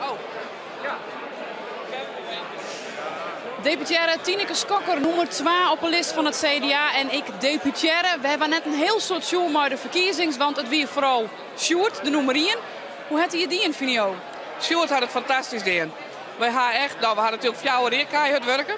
Oh, ja. Deputaire Tineke Skokker, nummer 2 op de lijst van het CDA. En ik deputaire. We hebben net een heel soort show maar de verkiezings, want het weer vooral Sjoerd, de nummer 1. Hoe had hij die in Vinio? Sjoerd had het fantastisch gedaan. Wij hadden echt, we hadden natuurlijk 4 jaar keihard werken.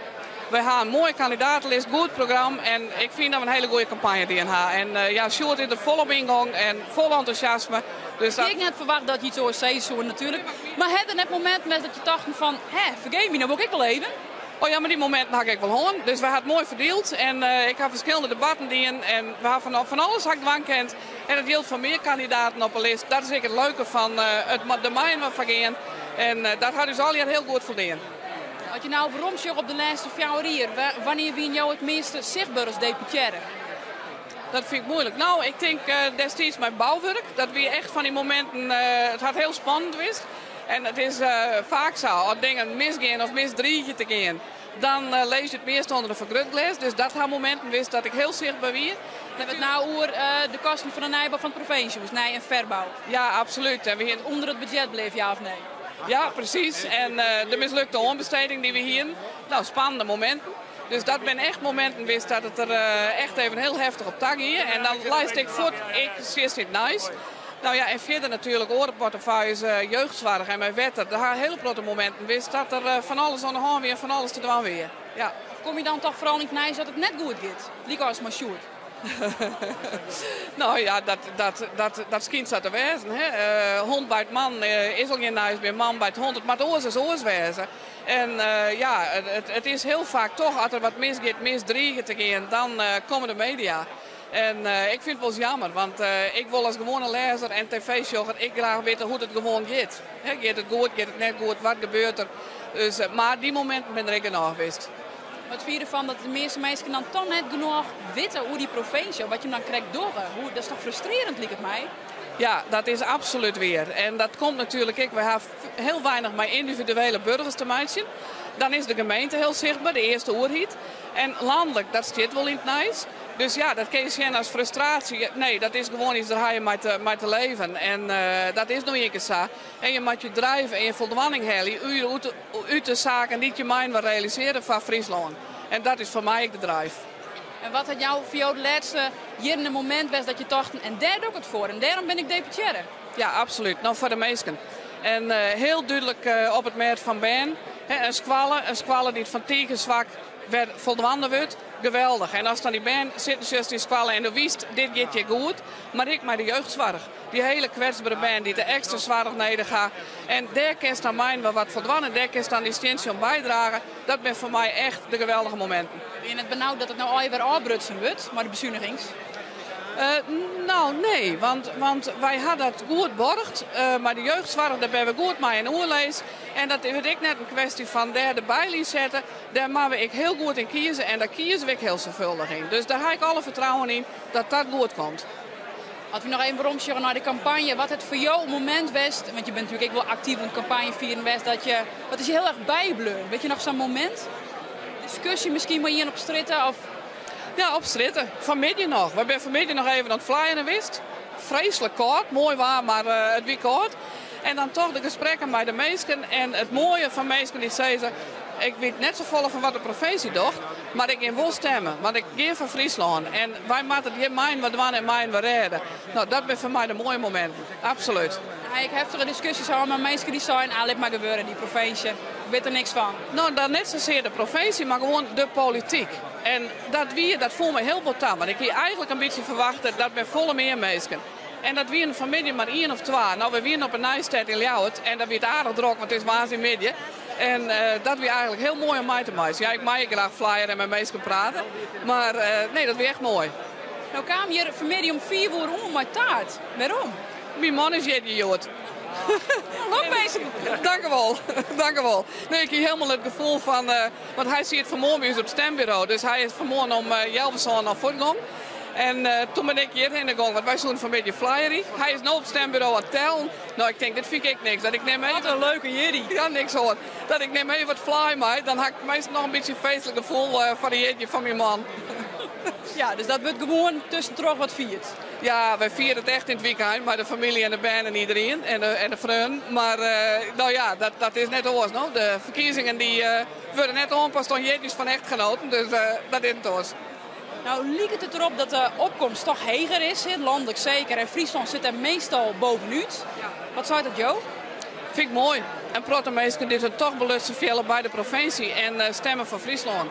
Wij hebben een mooie kandidatenlijst, goed programma en ik vind dat we een hele goede campagne die hebben. En ja, Sjoerd is er vol op ingang en vol enthousiasme. Dus dat... Ik net verwacht dat je iets zou zeggen natuurlijk. Maar had er net moment met dat je dacht van, vergeet me, nou wil ik wel even. Oh ja, maar die momenten had ik wel horen. Dus we hadden het mooi verdeeld. En ik heb verschillende debatten die en we hebben van alles gekend. En het geldt van meer kandidaten op de lijst. Dat is het leuke van de mind wat we gaan. En dat had dus al heel goed voldaan. Als je nou waarom je op de laatste 4 jaar hier, wanneer wie jou het meeste zichtbaar als deputaire? Dat vind ik moeilijk. Nou, ik denk destijds mijn bouwwerk. Dat we echt van die momenten, het had heel spannend geweest. En het is vaak zo, als dingen misgaan of misdriegen te gaan, dan lees je het meest onder de vergrootglas. Dus dat had momenten wist dat ik heel zichtbaar was. We hebben het nou over de kosten van de nijbouw van de provincie, dus nij- en verbouw. Ja, absoluut. En we onder het budget bleef, ja of nee? Ja, precies. En de mislukte onbesteding die we hier, nou, spannende momenten. Dus dat ben echt momenten wist dat het er echt even heel heftig op tag hier. En dan lijst ik voort, ik zie het nice. Nou ja, en verder natuurlijk orenportefeuilles, jeugdzorg en mijn wetten. Daar hele grote momenten wist dat er van alles aan de hand weer, van alles te doen weer. Ja. Of kom je dan toch vooral niet naar dat het net goed gaat? Liek als maar Sjoerd. Nou ja, dat schijnt zo te wezen. Hond bij het man is al geen huis meer, man bij het hond. Maar het oors is oors wezen. En ja, het is heel vaak toch, als er wat misgaat, misdriegen te gaan, dan komen de media. En ik vind het wel eens jammer, want ik wil als gewone lezer en tv-sjogger ik graag weten hoe het gewoon gaat. Gaat het goed, gaat het net goed, wat gebeurt er? Dus, maar die momenten ben ik er nog geweest. Wat vind je ervan dat de meeste mensen dan toch net genoeg weten hoe die provincie, wat je dan krijgt door? Dat is toch frustrerend, lijkt het mij? Ja, dat is absoluut weer. En dat komt natuurlijk, we hebben heel weinig met individuele burgers te maken. Dan is de gemeente heel zichtbaar, de eerste oerhiet. En landelijk, dat zit wel in het nice. Dus ja, dat kun je zien als frustratie. Nee, dat is gewoon iets daar je mee te leven. En dat is nog een keer zo. En je moet je drijven en je voldoening hebben uit de zaken die je mind wil realiseren van Friesland. En dat is voor mij de drive. En wat had jou voor jou het laatste hier in een moment was dat je dacht, en daar doe ik het voor en daarom ben ik deputaire? Ja, absoluut. Nou, voor de meesten. En heel duidelijk op het merk van Ben. Een squalle die het van tegenzwak voldwannen wordt, geweldig. En als dan die band zit die squallen en de wist, dit gaat je goed. Maar ik met de jeugdzorg. Die hele kwetsbare band die er extra zwaar neder gaat. En daar kan dan mij wel wat voldwannen. Daar kan dan die steentje om bijdragen. Dat zijn voor mij echt de geweldige momenten. Ben je het benauwd dat het nou al weer afbrutsen wordt, maar de bezuinigings? Nou, nee, want wij hadden het goed borgd, maar de jeugdzorg, daar ben we goed mee in oorlees. En dat is ik net een kwestie van daar erbij zetten. Daar maken ik heel goed in kiezen en daar kiezen we heel zorgvuldig in. Dus daar heb ik alle vertrouwen in dat dat goed komt. Als we nog even rondscheren naar de campagne, wat het voor jou een moment was, want je bent natuurlijk ook wel actief in de campagne vieren was, wat is je heel erg bijbleun? Weet je nog zo'n moment? Discussie misschien maar hier op stritten of... Ja, op stritten. Vanmiddag nog. We zijn vanmiddag nog even aan het flyeren geweest. Vreselijk koud, mooi waar, maar het weer koud. En dan toch de gesprekken bij de meesten. En het mooie van meesten die zeggen, ik weet net zo vol van wat de provincie doet, maar ik wil stemmen, want ik geef van Friesland. En wij moeten hier mijn wat doen en mijn wat redden. Nou, dat zijn voor mij de mooie momenten. Absoluut. Ja, ik heftige discussies houden met mensen die zijn, alleen maar gebeuren in die provincie. Ik weet er niks van. Nou, dan net zozeer de provincie, maar gewoon de politiek. En dat voelt me heel botaal. Want ik hier eigenlijk een beetje verwachten dat we volle meer mensen. En dat we een familie maar 1 of 2. Nou, we waren op een Nijstad in Ljouwert en dat werd aardig druk, want het is waanzinnig midden. En dat weer eigenlijk heel mooi om mij te maken. Ja, ik mag graag flyer en met mensen praten. Maar nee, dat weer echt mooi. Nou kwam hier vanmiddag om 4 uur om met taart. Waarom? Mijn man is hier jood. Ook bezig. Dank u wel. Dank u wel. Nee, ik heb helemaal het gevoel van... want hij ziet vanmorgen bij ons op het stembureau. Dus hij is vanmorgen om Jelverson naar voortgang. En toen ben ik hierheen gegaan, want wij zoeken van een beetje flyerie. Hij is nu op het stembureau aan het tellen. Nou, ik denk, dit vind ik niks. Dat ik neem even... Wat een leuke jerry. Ja, niks hoor. Dat ik neem even wat fly mee. Dan heb ik meestal nog een beetje een feestelijk gevoel van die jeetje van mijn man. Ja, dus dat wordt gewoon tussen terug wat viert. Ja, wij vieren het echt in het weekend, maar de familie en de band en iedereen en de vrienden. Maar nou ja, dat is net oors. No? De verkiezingen die worden net onpast door jetjes van echtgenoten, dus dat is het oors. Nou, lijkt het erop dat de opkomst toch heger is, landelijk zeker. En Friesland zit er meestal bovenuit. Ja. Wat zou dat, Jo? Vind ik mooi. En protemeesken die zijn toch belust veel bij de provincie en stemmen voor Friesland.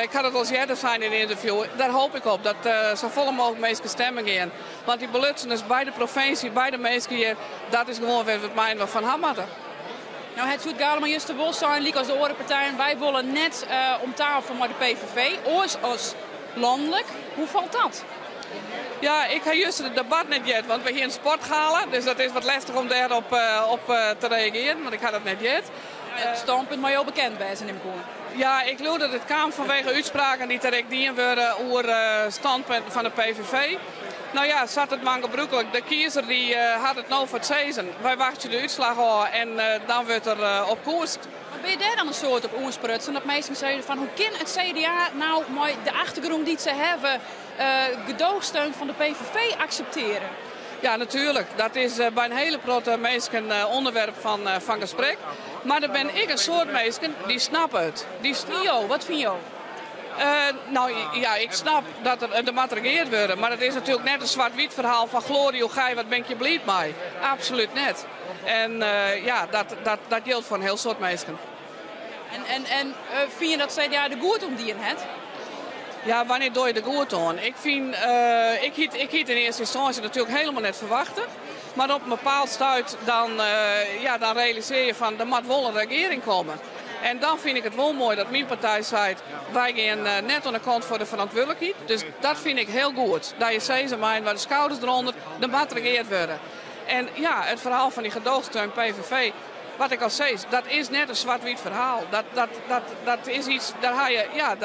Ik had het al eerder zijn in een interview. Daar hoop ik op, dat zo volle mogelijk mensen stemmen gaan. Want die belutsen is bij de provincie, bij de mensen hier, dat is gewoon weer wat mij van hammatten. Nou, het zou allemaal juist de wol zijn, liek als de andere partijen. Wij willen net om tafel met de PVV, oors als landelijk. Hoe valt dat? Ja, ik heb juist het debat net jet, want we hier een sportgala, dus dat is wat lastig om daarop te reageren, want ik had het net jet. Het standpunt maar heel bekend bij zijn in Koen. Ja, ik geloof dat het kwam vanwege uitspraken die terecht dienen worden over standpunt van de PVV. Nou ja, zat het maar gebruikelijk. De kiezer die had het nou voor het seizoen. Wij wachten de uitslag al en dan wordt er op koers. Maar ben je daar dan een soort op oersprutsen? Dat mensen zeggen van hoe kan het CDA nou met de achtergrond die ze hebben gedoogsteun van de PVV accepteren? Ja, natuurlijk. Dat is bij een hele grote mensen een onderwerp van gesprek. Maar dan ben ik een soort mensen die snappen het. Wat vind je? Nou ja, ik snap dat er matrageerd wordt. Maar het is natuurlijk net een zwart-wit verhaal van Glorie, hoe ga je, wat ben je blij mee? Absoluut net. En ja, dat geldt voor een heel soort mensen. En vind je dat CDA de goed om die in het? Ja, wanneer doe je de goed aan? Ik vind, ik hiet in eerste instantie natuurlijk helemaal net verwachten. Maar op een bepaald stuit dan realiseer je van er moet wel een regering komen. En dan vind ik het wel mooi dat mijn partij zei, wij gaan net aan de kant voor de verantwoordelijkheid. Dus dat vind ik heel goed. Dat je zegt, waar de schouders eronder, er moet geregeerd worden. En ja, het verhaal van die gedoogsteun PVV, wat ik al zei, dat is net een zwart-wit verhaal. Dat is iets, daar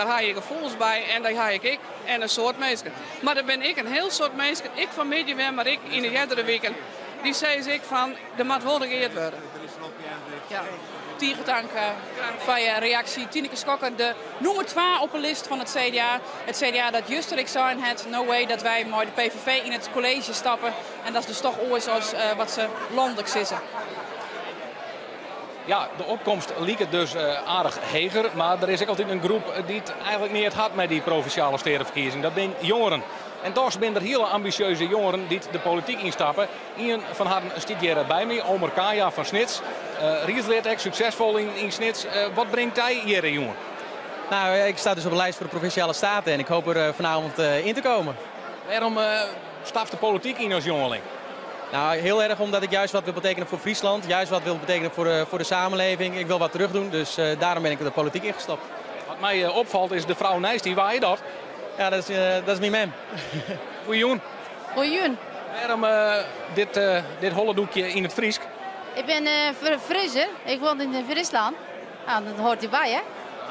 haal je gevoelens bij en daar haal ik en een soort mensen. Maar dan ben ik een heel soort mensen. Ik van Mediaware, maar ik in de jaren weekend, die zei ik van, er moet wel geregeerd worden. Ja. Dank van je reactie. Tineke Schokker, de nummer 2 op de list van het CDA. Het CDA dat juist ik zei het, no way dat wij maar de PVV in het college stappen. En dat is dus toch ooit zoals wat ze landelijk zitten. Ja, de opkomst liep het dus aardig heger. Maar er is ook altijd een groep die het eigenlijk niet had met die provinciale stedenverkiezing. Dat zijn jongeren. En toch zijn er hele ambitieuze jongeren die de politiek instappen. Ian van Harden stiet hier bij me, Omer Kaya van Snits. Riesleert echt succesvol in Snits. Wat brengt hij hier, jongen? Nou, ik sta dus op de lijst voor de Provinciale Staten en ik hoop er vanavond in te komen. Waarom stapt de politiek in als jongeling? Nou, heel erg omdat ik juist wat wil betekenen voor Friesland. Juist wat wil betekenen voor de samenleving. Ik wil wat terug doen, dus daarom ben ik de politiek ingestapt. Wat mij opvalt is de vrouw Nijs, die waar je dat? Ja, dat is mijn mem. Goeiejoen. Goeiejoen. Waarom dit holle doekje in het Friesk? Ik ben Friser. Ik woon in Friesland. Nou, dat hoort erbij, hè?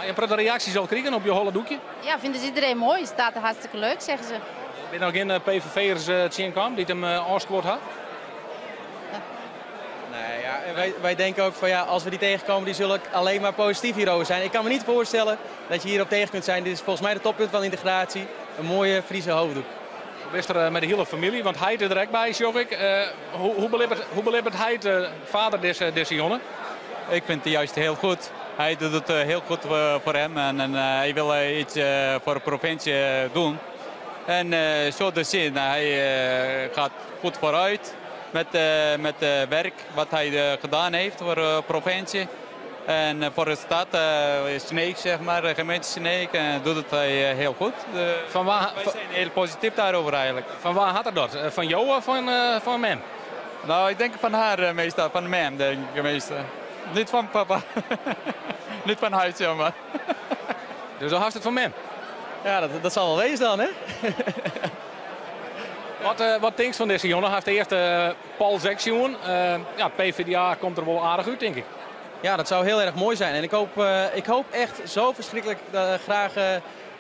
Je hebt de reacties al gekregen op je holle doekje? Ja, vinden ze iedereen mooi. Het staat er hartstikke leuk, zeggen ze. Ben er nog geen PVV'ers zien kwam die het hem afgescoord had? Nee, ja, wij denken ook van ja, als we die tegenkomen, die zullen alleen maar positief hierover zijn. Ik kan me niet voorstellen dat je hierop tegen kunt zijn. Dit is volgens mij de toppunt van integratie. Een mooie Friese hoofddoek. Hoe is er met de hele familie? Want hij is er direct bij, zag ik. Hoe belebbert hij de vader deze jongen? Ik vind het juist heel goed. Hij doet het heel goed voor hem en hij wil iets voor de provincie doen. En zo te zien, hij gaat goed vooruit met werk wat hij gedaan heeft voor de provincie. En voor de stad, Sneek, zeg maar, de gemeente Sneek, doet het heel goed. Wij zijn heel positief daarover eigenlijk. Van waar had hij dat? Van jou of van Mem? Nou, ik denk van haar meestal, van Mem, denk ik meestal. Niet van papa. Niet van huis, zeg maar. Dus dan had het van Mem? Ja, dat zal wel wezen dan, hè? Wat denk je van deze jongen? Hij heeft de eerste Paul Zexjongen. Ja, PvdA komt er wel aardig uit, denk ik. Ja, dat zou heel erg mooi zijn. En ik hoop echt zo verschrikkelijk graag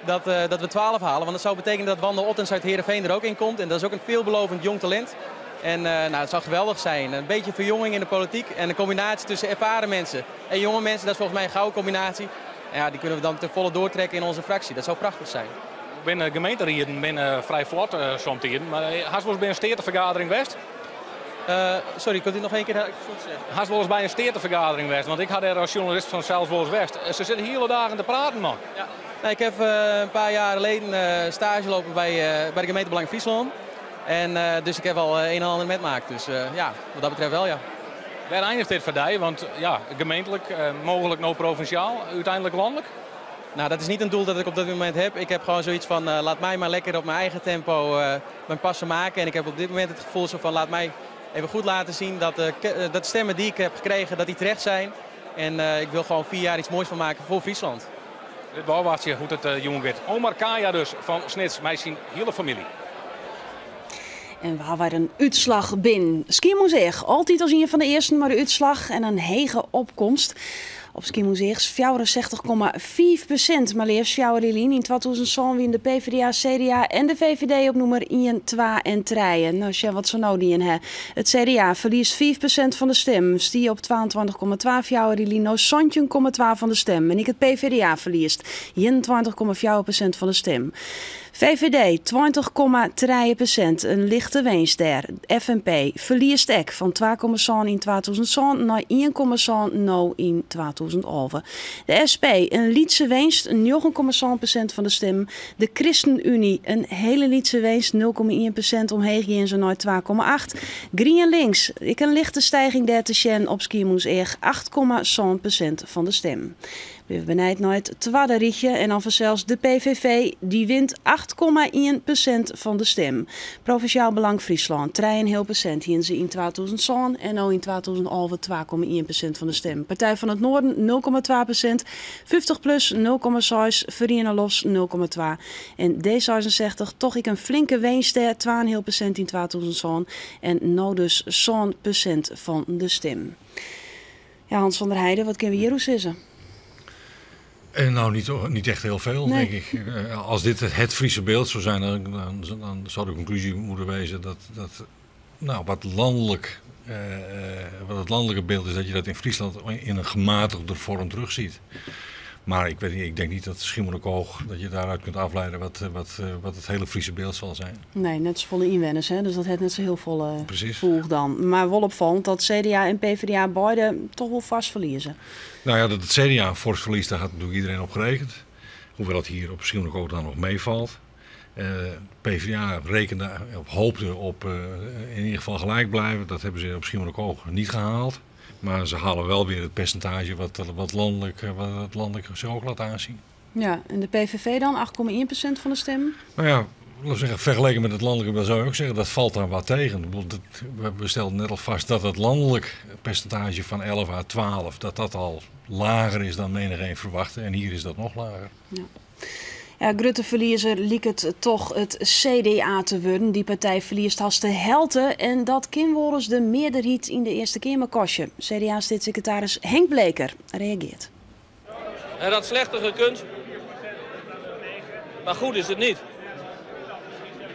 dat we 12 halen. Want dat zou betekenen dat Wanda Ottens uit Heerenveen er ook in komt. En dat is ook een veelbelovend jong talent. En het zou geweldig zijn. Een beetje verjonging in de politiek. En een combinatie tussen ervaren mensen en jonge mensen. Dat is volgens mij een gouden combinatie. En ja, die kunnen we dan ten volle doortrekken in onze fractie. Dat zou prachtig zijn. binnen gemeenterieden binnen vrij vlot soms hier. Maar had wel eens bij een stedenvergadering geweest? Sorry, kunt u nog één keer zeggen? Had wel eens bij een stedenvergadering geweest? Want ik had er als journalist van zelfs wel eens West. Ze zitten hele dagen te praten, man. Ja. Nou, ik heb een paar jaar geleden stage lopen bij de gemeente Belang Friesland. En dus ik heb al een en ander met gemaakt. Dus ja, wat dat betreft wel, ja. Waar eindigt dit voor jou? Want ja, gemeentelijk, mogelijk nog provinciaal, uiteindelijk landelijk? Nou, dat is niet een doel dat ik op dit moment heb. Ik heb gewoon zoiets van, laat mij maar lekker op mijn eigen tempo mijn passen maken. En ik heb op dit moment het gevoel zo van, laat mij even goed laten zien dat de stemmen die ik heb gekregen, dat die terecht zijn. En ik wil gewoon 4 jaar iets moois van maken voor Friesland. Dit was je hoe het jong werd. Omar Kaya dus van Snits, mij zien hele familie. En we hadden een uitslag binnen. Skimuseum, altijd als een van de eerste, maar de uitslag en een hege opkomst. Op Skimuseum 64,5%, maar liefst Sjouwerlien in 2007 wien de PvdA, CDA en de VVD op nummer 1, 2 en 3. Nou, ja, wat zo nou die in hè. Het CDA verliest 5% van de stem, stie op 22,2 Sjouwerlien, nou 17,2 van de stem. En ik het PvdA verliest 21,4% van de stem. VVD 20,3%, een lichte winst daar. FNP verliest ek van 2,7 in 2007 naar 1,7 nou in 2011. De SP een lietse winst, 9,7% van de stem. De ChristenUnie een hele lietse winst, 0,1% omheen in ze naar 2,8. Green links, ik een lichte stijging daar te zien op Skimuseum, 8,7% van de stem. We benijd naar het tweede rietje en dan vanzelfs de PVV, die wint 8,1% van de stem. Provinciaal Belang Friesland, 3,5% hier ze in 2007 en nu in 2011 2,1% van de stem. Partij van het Noorden 0,2%, 50PLUS 0,6%, Vereniging Los 0,2%. En D66 toch ik een flinke winst daar, 2,5% in 2007 en nu dus 7% van de stem. Ja, Hans van der Heijden, wat kunnen we hier hoe zeggen? Nou, niet echt heel veel, Nee. denk ik. Als dit het Friese beeld zou zijn, dan zou de conclusie moeten wezen dat nou, wat het landelijke beeld is, dat je dat in Friesland in een gematigde vorm terugziet. Maar ik weet niet, ik denk niet dat Schiermonnikoog, dat je daaruit kunt afleiden wat het hele Friese beeld zal zijn. Nee, net zo volle inwoners, hè? Dus dat heeft net zo heel veel Precies. volg dan. Maar wel opvallend dat CDA en PvdA beide toch wel vast verliezen. Nou ja, dat het CDA een fors verlies, daar had natuurlijk iedereen op gerekend. Hoewel het hier op Schiermonnikoog dan nog meevalt. PvdA rekende of hoopte op in ieder geval gelijk blijven. Dat hebben ze op Schiermonnikoog niet gehaald. Maar ze halen wel weer het percentage wat het landelijk zo ook laat aanzien. Ja, en de PVV dan 8,1% van de stem. Nou ja, laten we zeggen, vergeleken met het landelijke zou je ook zeggen, dat valt daar wat tegen. We stelden net al vast dat het landelijk percentage van 11 à 12, dat al lager is dan menigeen verwachtte. En hier is dat nog lager. Ja. Ja, Grutte-verliezer liek het toch het CDA te worden. Die partij verliest haast de helte en dat kinwollens de meerderheid in de Eerste Kamerkastje. CDA-staatssecretaris Henk Bleker reageert. En dat slechter gekund, maar goed is het niet.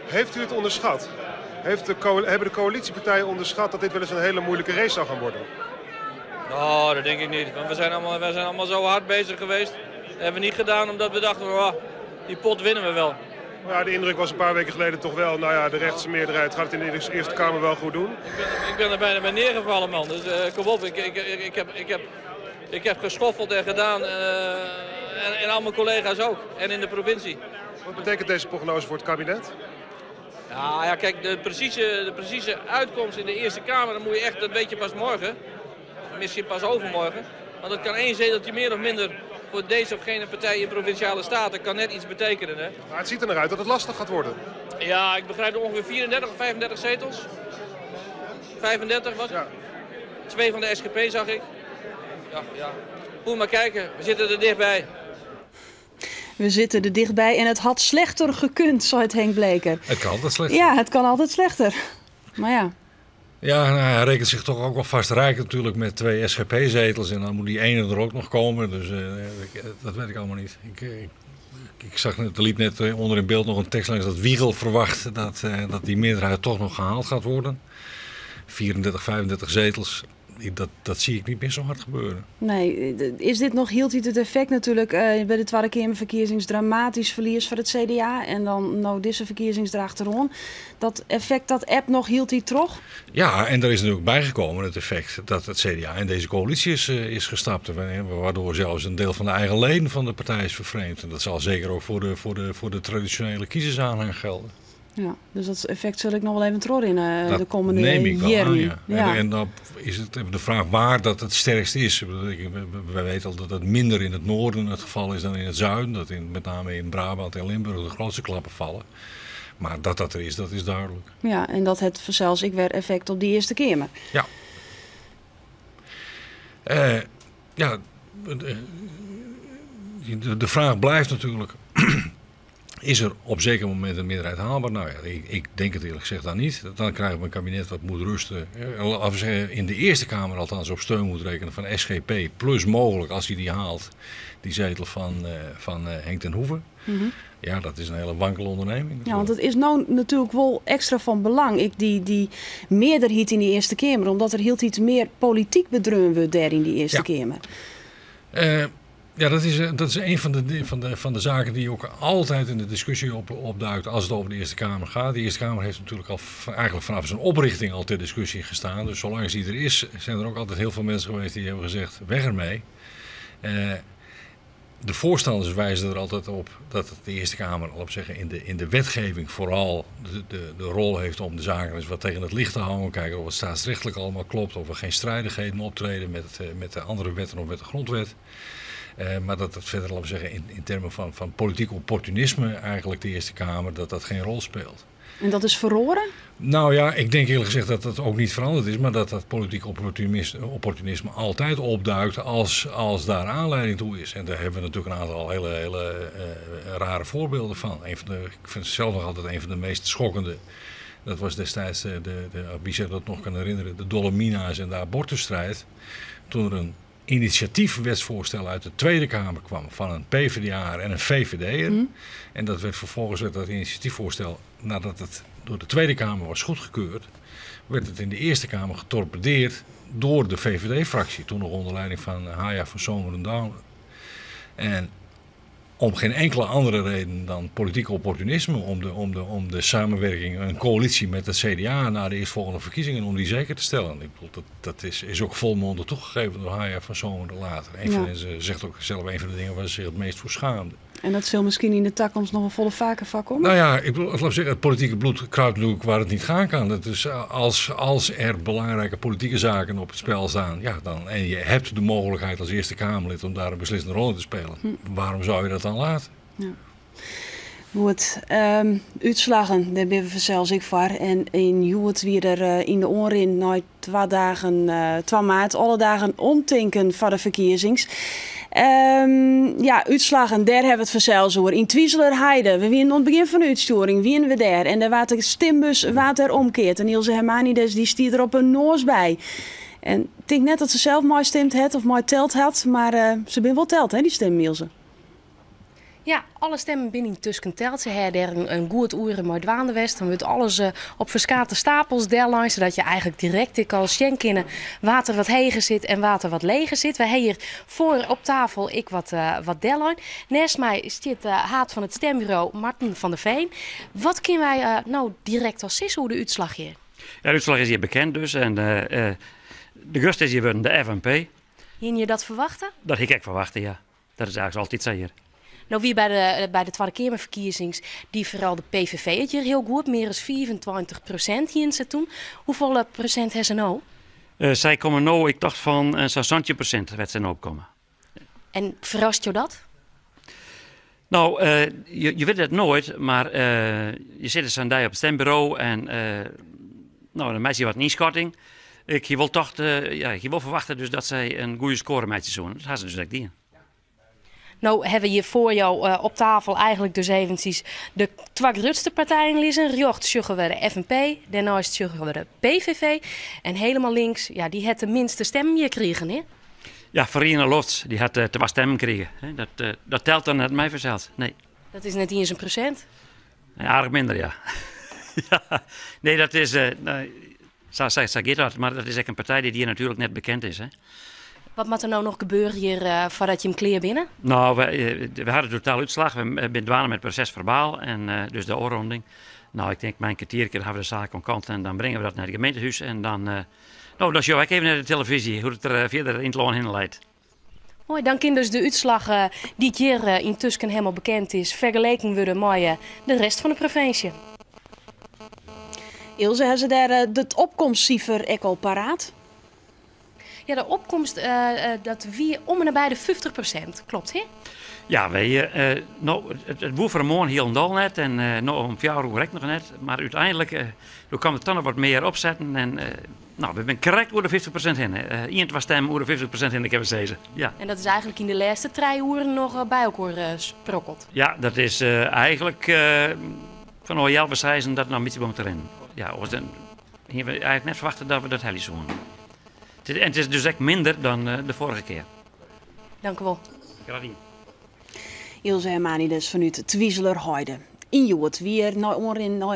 Heeft u het onderschat? Hebben de coalitiepartijen onderschat dat dit wel eens een hele moeilijke race zou gaan worden? Nou, dat denk ik niet. Want we zijn allemaal zo hard bezig geweest. Dat hebben we niet gedaan omdat we dachten, oh, die pot winnen we wel. Ja, de indruk was een paar weken geleden toch wel, nou ja, de rechtse meerderheid gaat het in de Eerste Kamer wel goed doen. Ik ben er bijna bij neergevallen, man. Dus kom op, ik heb geschoffeld en gedaan. En al mijn collega's ook. En in de provincie. Wat betekent deze prognose voor het kabinet? Ja, kijk, de precieze uitkomst in de Eerste Kamer, dan moet je echt, dat weet je pas morgen. Misschien pas overmorgen. Want het kan één zeteltje meer of minder voor deze of gene partij in Provinciale Staten kan net iets betekenen. Hè? Maar het ziet er naar uit dat het lastig gaat worden. Ja, ik begrijp er ongeveer 34 of 35 zetels. 35 was het? Ja. 2 van de SGP zag ik. Ja. Moet maar kijken, we zitten er dichtbij. We zitten er dichtbij en het had slechter gekund, zei het Henk Bleker. Het kan altijd slechter. Ja, het kan altijd slechter. Maar ja. Ja, nou, hij rekent zich toch ook wel vastrijk natuurlijk met 2 SGP-zetels. En dan moet die ene er ook nog komen. Dus dat weet ik allemaal niet. Ik zag net, er liep net onder in beeld nog een tekst langs dat Wiegel verwacht dat die meerderheid toch nog gehaald gaat worden. 34, 35 zetels. dat zie ik niet meer zo hard gebeuren. Nee, is dit nog, hield het effect natuurlijk bij de Tweede Kamerverkiezings dramatisch verlies van het CDA en dan nou deze verkiezingsdraag erom. Dat effect, dat app nog, hield hij toch? Ja, en er is natuurlijk bijgekomen het effect dat het CDA in deze coalitie is gestapt. Waardoor zelfs een deel van de eigen leden van de partij is vervreemd. En dat zal zeker ook voor de traditionele kiezersaanhang gelden. Ja, dus dat effect zul ik nog wel even terug in de komende neem ik wel jaren. aan, ja. En dan is het de vraag waar dat het sterkst is. We weten al dat het minder in het noorden het geval is dan in het zuiden. Dat met name in Brabant en Limburg de grootste klappen vallen. Maar dat er is, dat is duidelijk. Ja, en dat het zelfs ik weer effect op die Eerste Kamer. Ja. De vraag blijft natuurlijk... Is er op zeker moment een meerderheid haalbaar? Nou ja, ik denk het eerlijk gezegd dan niet. Dan krijgen we een kabinet wat moet rusten. Laten we zeggen, in de Eerste Kamer althans op steun moet rekenen van SGP. Plus mogelijk, als hij die haalt, die zetel van Henk ten Hoeven. Mm-hmm. Ja, dat is een hele wankele onderneming. Natuurlijk. Ja, want het is nou natuurlijk wel extra van belang. Die meerderheid in die Eerste Kamer. Omdat er heel iets meer politiek bedreun wordt daar in die Eerste Kamer. Ja, dat is een van de zaken die ook altijd in de discussie opduikt als het over de Eerste Kamer gaat. De Eerste Kamer heeft natuurlijk eigenlijk vanaf zijn oprichting al ter discussie gestaan. Dus zolang die er is, zijn er ook altijd heel veel mensen geweest die hebben gezegd, weg ermee. De voorstanders wijzen er altijd op dat de Eerste Kamer in de wetgeving vooral de rol heeft om de zaken eens wat tegen het licht te houden. Kijken of het staatsrechtelijk allemaal klopt, of er geen strijdigheden optreden met de andere wetten of met de grondwet. Maar dat het verder, laten we zeggen, in termen van politiek opportunisme eigenlijk de Eerste Kamer, dat geen rol speelt. En dat is verloren? Nou ja, ik denk eerlijk gezegd dat dat ook niet veranderd is, maar dat politiek opportunisme altijd opduikt als daar aanleiding toe is. En daar hebben we natuurlijk een aantal hele rare voorbeelden van. Ik vind het zelf nog altijd een van de meest schokkende. Dat was destijds, wie zich dat nog kan herinneren, de Dolomina's en de abortusstrijd. Toen er een initiatiefwetsvoorstel uit de Tweede Kamer kwam van een PvdA en een VVD'er. En vervolgens werd dat initiatiefvoorstel, nadat het door de Tweede Kamer was goedgekeurd, werd het in de Eerste Kamer getorpedeerd door de VVD-fractie. Toen nog onder leiding van Haya van Zomeren-Douwen. En om geen enkele andere reden dan politiek opportunisme, om de samenwerking, een coalitie met het CDA na de eerstvolgende verkiezingen, om die zeker te stellen. Ik bedoel, dat is ook volmondig toegegeven door Haya van Zomeren later. Ze zegt ook zelf een van de dingen waar ze zich het meest voor schaamde. En dat zal misschien in de toekomst nog wel volle vaker voorkomen? Nou ja, ik bedoel, laat ik zeggen, het politieke bloed kruipt natuurlijk waar het niet gaan kan. Dat is, als er belangrijke politieke zaken op het spel staan, en je hebt de mogelijkheid als Eerste Kamerlid om daar een beslissende rol in te spelen, waarom zou je dat dan laten? Ja. Goed, uitslagen, daar ben we zelfs ik voor. En in Joet weer er in de oren na 2 dagen, 2 maart, alle dagen omtinken van de verkiezings. Uitslagen, daar hebben we het vanzelfs over. In Twieselerheide, we winnen aan het begin van de uitsturing, winnen we daar. En daar waart de stembus er omkeert. En Ilse Hermanides, die stiert er op een noos bij. En ik denk net dat ze zelf mooi stemd had of mooi telt had, maar ze ben wel telt, hè, die stem, Ilse. Ja, alle stemmen binnen tussen telt. Ze hebben een goed uur in Dwaandewest. Dan wordt alles op verschillende stapels deadlines, zodat je eigenlijk direct kan zien water wat heger zit en water wat leger zit. We hebben hier voor op tafel wat deadline. Naast mij zit de haat van het stembureau Martin van der Veen. Wat kunnen wij nou direct als sis hoe de uitslag hier? Ja, de uitslag is hier bekend dus. En de gust is hier de FNP. Ging je dat verwachten? Dat ik verwachten, ja. Dat is eigenlijk altijd zo hier. Nou, wie bij de Tweede Kamerverkiezings, die vooral de PVV het hier heel goed, meer dan 24% hier in ze toen. Hoeveel procent hebben ze nou? Zij komen nou, ik dacht van een 60% werd ze nou opkomen. En verrast je dat? Nou, je weet het nooit, maar je zit dus aan op het stembureau en dan maak je wat een inschatting. Ik wil toch verwachten dus dat zij een goede score met je zoen. Dat gaan ze dus echt die. Nou hebben we hier voor jou op tafel eigenlijk dus eventjes de 2 grootste partijen lezen. Rechts zeggen we de FNP, daarnaast zeggen we de PVV. En helemaal links, ja, die had de minste stemmen gekregen, hè? Ja, Verena Lofts, die had 2 stemmen gekregen. Dat telt dan net mij verzeld. Nee. Dat is net eens 1%? Ja, aardig minder, ja. Ja. Nee, dat is... Zo gaat dat, maar dat is echt een partij die hier natuurlijk net bekend is. Hè. Wat moet er nou nog gebeuren hier voordat je hem kleer binnen? Nou, we hadden totaal uitslag. We dwalen met het proces verbaal en dus de oorronding. Nou, ik denk mijn kwartier hebben we de zaak aan kant en dan brengen we dat naar het gemeentehuis. En dan show ik even naar de televisie hoe het er verder in het loon heen leidt. Mooi, dan kan dus de uitslag die hier in Tusken helemaal bekend is, vergeleken worden met de rest van de provincie. Ilse, hebben ze daar het opkomstcijfer ook al paraat? Ja, de opkomst dat wie om en nabij de 50%, klopt hè? Ja, het woe voor een morgen heel dol net en om 4 uur nog net. Maar uiteindelijk kwam het dan nog wat meer opzetten en we zijn correct over de 50% in. Iemand was stemmen over de 50% in, ik heb het zeggen. Ja. En dat is eigenlijk in de laatste 3 uur nog bij elkaar sprokkeld. Ja, dat is eigenlijk van Royal Verzijzen dat nog een beetje moet erin. Ja, hier we eigenlijk net verwachten dat we dat heli zoen. En het is dus echt minder dan de vorige keer. Dank u wel. Graag gedaan. Ilse Hermanides vanuit Twieseler Heide. In Joet weer na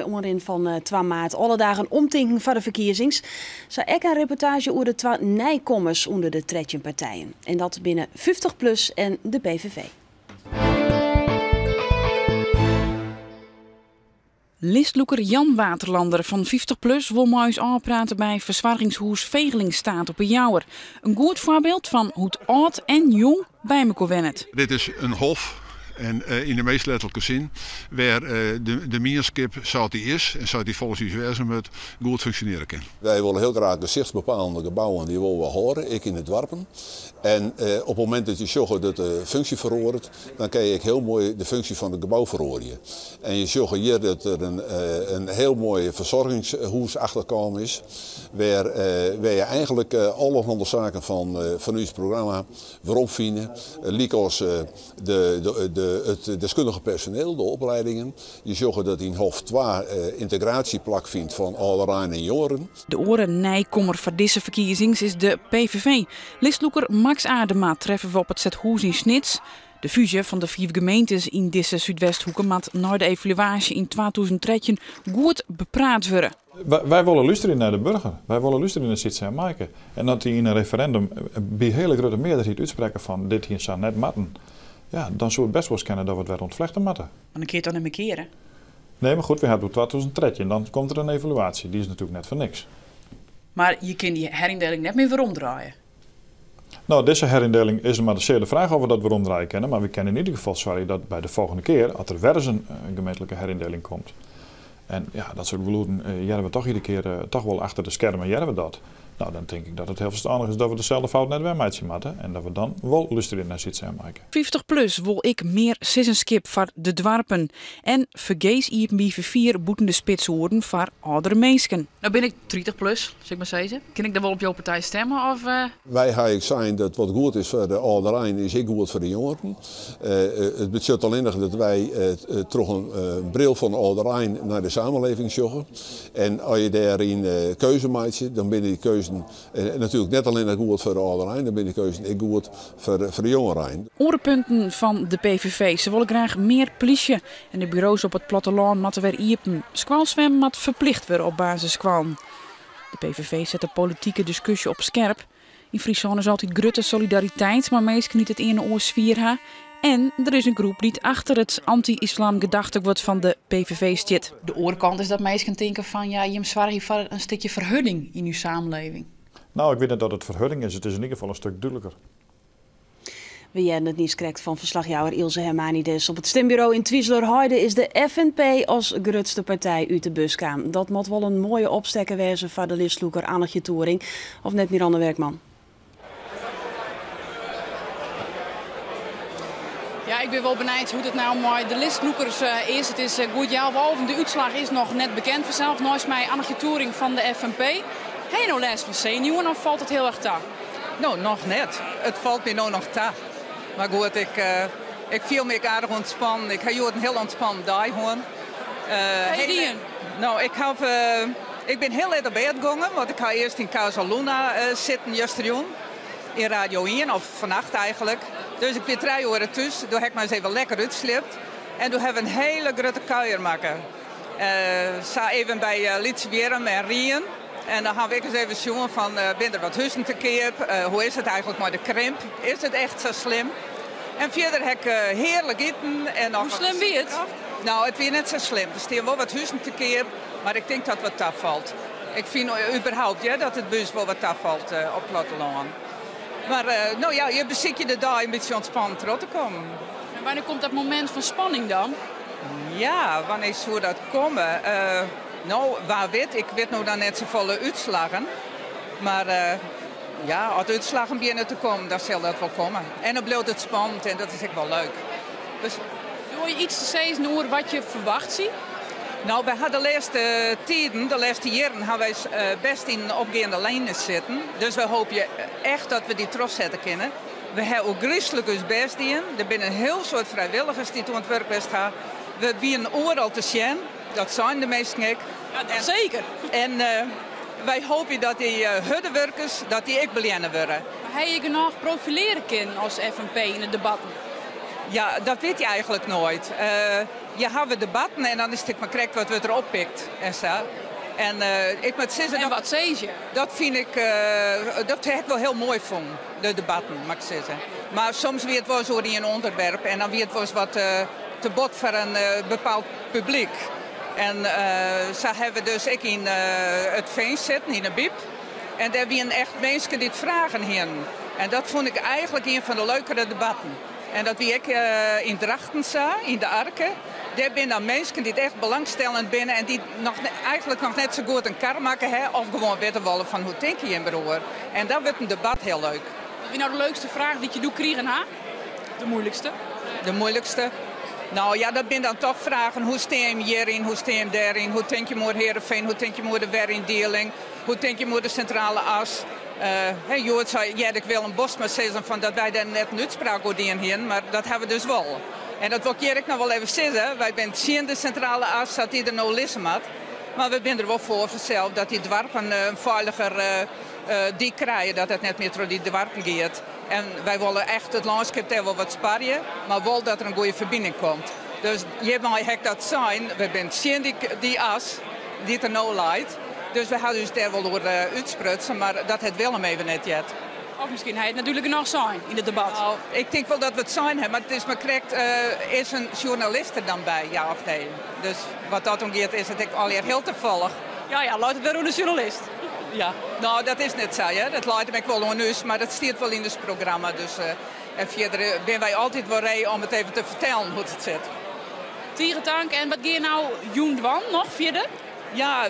onrin van 2 maart alle dagen omtinken van de verkiezings. Zo ook een reportage over de 2 nijkommers onder de partijen. En dat binnen 50PLUS en de PVV. Listloeker Jan Waterlander van 50PLUS wil mij eens aanpraten bij verzorgingshuis Vegelingstaat op een Jouwer. Een goed voorbeeld van hoe het oud en jong bij elkaar wennet. Dit is een hof. En in de meest letterlijke zin, waar de meerskip zoals die is en zoals die volgens ons wezen goed functioneren kan. Wij willen heel graag gezichtsbepalende gebouwen die willen we horen, ik in het dorpen. En op het moment dat je zorgt dat de functie verhoort, dan kan je heel mooi de functie van het gebouw verhoren. En je zorgt hier dat er een heel mooi verzorgingshuis achterkomen is, waar je eigenlijk allerhande zaken van ons programma weer opvinden. Likos het deskundige personeel, de opleidingen. Je zorgt dat in hof 2 integratieplak vindt van ouderen en jongeren. De oren nijkommer van deze verkiezings is de PVV. Listloeker Max Adema treffen we op het Zethoes in Snits. De fusie van de 4 gemeentes in deze Zuidwesthoeken moet na de evaluatie in 2013 goed bepraat worden. Wij willen luisteren naar de burger. Wij willen luisteren naar Zitse en Maaike. En dat die in een referendum bij hele grote meerderheid uitspreken van dit hier zou net matten. Ja, dan zou het best wel eens kennen dat we het weer ontvlechten moeten. Maar dan keer je het dan niet meer keren? Nee, maar goed, we hebben 2013 en dan komt er een evaluatie. Die is natuurlijk net voor niks. Maar je kunt die herindeling net meer weer omdraaien. Nou, deze herindeling is maar de zeer de vraag of we dat weer omdraaien kennen. Maar we kennen in ieder geval dat bij de volgende keer, als er weer eens een gemeentelijke herindeling komt. En ja, dat soort beloeden jaren we toch iedere keer toch wel achter de schermen jaren we dat. Nou, dan denk ik dat het heel verstandig is dat we dezelfde fout net weer maken moeten. En dat we dan wel luisteren naar Zitse en Maaike. 50PLUS wil ik meer sissenskip voor de dwarpen. En vergees hier bij 4 boetende spitshoorden voor oudere mensen. Nou ben ik 30PLUS, zeg ik maar zeggen. Kan ik dan wel op jouw partij stemmen? Of, Wij gaan zijn dat wat goed is voor de ouderen is ook goed voor de jongeren. Het betekent alleen nog dat wij toch een bril van de ouderen naar de samenleving zoeken. En als je daarin keuze maakt, dan ben die keuze natuurlijk net alleen goed voor de ouderen, dan ben die keuze ook goed voor de jongeren. Orenpunten van de PVV. Ze willen graag meer politie. En de bureaus op het platteland moeten weer iepen. Squalzwemmen moet verplicht worden op basis squallen. De PVV zet de politieke discussie op scherp. In Friesland is altijd grote solidariteit, maar meestal niet het ene oor svieren. En er is een groep die achter het anti-islam gedachtegoed van de PVV zit. de oorkant is dat mensen denken van ja, je zwaar hier voor een stukje verhudding in uw samenleving. Nou, ik weet niet dat het verhudding is. Het is in ieder geval een stuk duidelijker. Wie jij het nieuws krijgt van verslagjouwer Ilse Hermanides. Op het stembureau in Twieseler Heide is de FNP als grootste partij uit de bus gaan. Dat moet wel een mooie opstekker wezen voor de listloeker Annetje Toering. Of net Miranda Werkman. Ja, ik ben wel benieuwd hoe het nou maar de listloekers is. Het is goed jaar, de uitslag is nog net bekend vanzelf. Naast mij Annetje Toering van de FNP. Heb je nou les van zenuwen of valt het heel erg ta? Nou, nog net. Het valt me nou nog ta. Maar goed, ik viel me aardig ontspannen. Ik heb een heel ontspannen dag gewoon. Nou, ik ben heel laat op bed gegaan, want ik ga eerst in Casa Luna zitten, justerjoen. In Radio 1, of vannacht eigenlijk. Dus ik ben 3 uur thuis. Toen heb ik maar eens even lekker uitslipt. En toen hebben we een hele grote kuier maken. Sa even bij Lietswerum en Rien. En dan gaan we eens even zien van, ben er wat huizen te keer? Hoe is het eigenlijk met de krimp? Is het echt zo slim? En verder heb ik heerlijk eten. En hoe slim wie het? Nou, het weer net zo slim. Er staan wel wat huizen te keer, maar ik denk dat wat afvalt. Ik vind überhaupt dat het bus wel wat afvalt op platteland. Maar nou ja, je beziek je de dag een beetje ontspannen terug te komen. En wanneer komt dat moment van spanning dan? Ja, wanneer zou dat komen? Nou, waar weet ik weet nog dan net zo volle uitslagen. Maar ja, als uitslagen beginnen te komen, dan zal dat wel komen. En dan blijft het spannend en dat is echt wel leuk. Dus, wil je iets te zeggen over wat je verwacht ziet? Nou, wij hadden de laatste tijden, de laatste jaren, hebben wij best in opgaande lijnen zitten. Dus we hopen echt dat we die terugzetten kunnen. We hebben ook griezelig ons best in. Er zijn een heel soort vrijwilligers die toen het werk best gaan. We zijn overal te zien. Dat zijn de meesten ook. Ja, dat zeker. En wij hopen dat die huddenwerkers, dat die ook beleiden worden. Maar heb je nog profileren kunnen als FNP in de debatten? Ja, dat weet je eigenlijk nooit. Je hebt debatten en dan is het maar correct wat we erop pikt en zo. En ik moet zeggen, wat zei je? Dat vind ik, dat heb ik wel heel mooi vond, de debatten, mag ik zeggen. Maar soms weer het wel zo in een onderwerp en dan weer het wel wat te bot voor een bepaald publiek. En zo hebben we dus ik in het feest zitten, in een bib. En daar zijn echt mensen die het vragen heen. En dat vond ik eigenlijk een van de leukere debatten. En dat wie ik in Drachten zag, in de Arken. Daar zijn dan mensen die het echt belangstellend binnen en die eigenlijk nog net zo goed een kar maken hè, of gewoon weten willen van hoe denk je in broer. En dat wordt een debat heel leuk. Wat is nou de leukste vraag die je doet krijgen, ha? De moeilijkste? De moeilijkste? Nou ja, dat zijn dan toch vragen. Hoe steen je hierin, hoe steen je daarin? Hoe denk je moet Heerenveen, hoe denk je moet de werindeling? Hoe denk je moet de centrale as? Jood zei, ja, ik wil een bos maar zeggen van dat wij daar net een uitspraak over heen, maar dat hebben we dus wel. En dat wil ik nog wel even zeggen. Wij zijn zien de centrale as dat die er nou lissen had. Maar we zijn er wel voor zelf dat die dwarpen een veiliger die krijgen, dat het net meer door die dwarpen gaat. En wij willen echt het landschap daar wel wat sparen, maar wel dat er een goede verbinding komt. Dus je hebt dat zijn, we zijn zien die as die er nou leidt. Dus we gaan dus daar wel door uitsprutsen, maar dat het wel hem even net jet. Of misschien hij het natuurlijk nog zijn in het debat. Nou, ik denk wel dat we het zijn hebben, maar het is maar correct, is een journalist er dan bij, ja of nee? Dus wat dat omgeert is het alweer heel toevallig. Ja, laat het wel door de journalist. Ja, nou dat is net zo, hè. Dat laat ik wel onus, maar dat staat wel in het programma. Dus, en verder zijn wij altijd wel rij om het even te vertellen hoe het zit. Tierentank, en wat ga je nou Joendwan nog verder? Ja,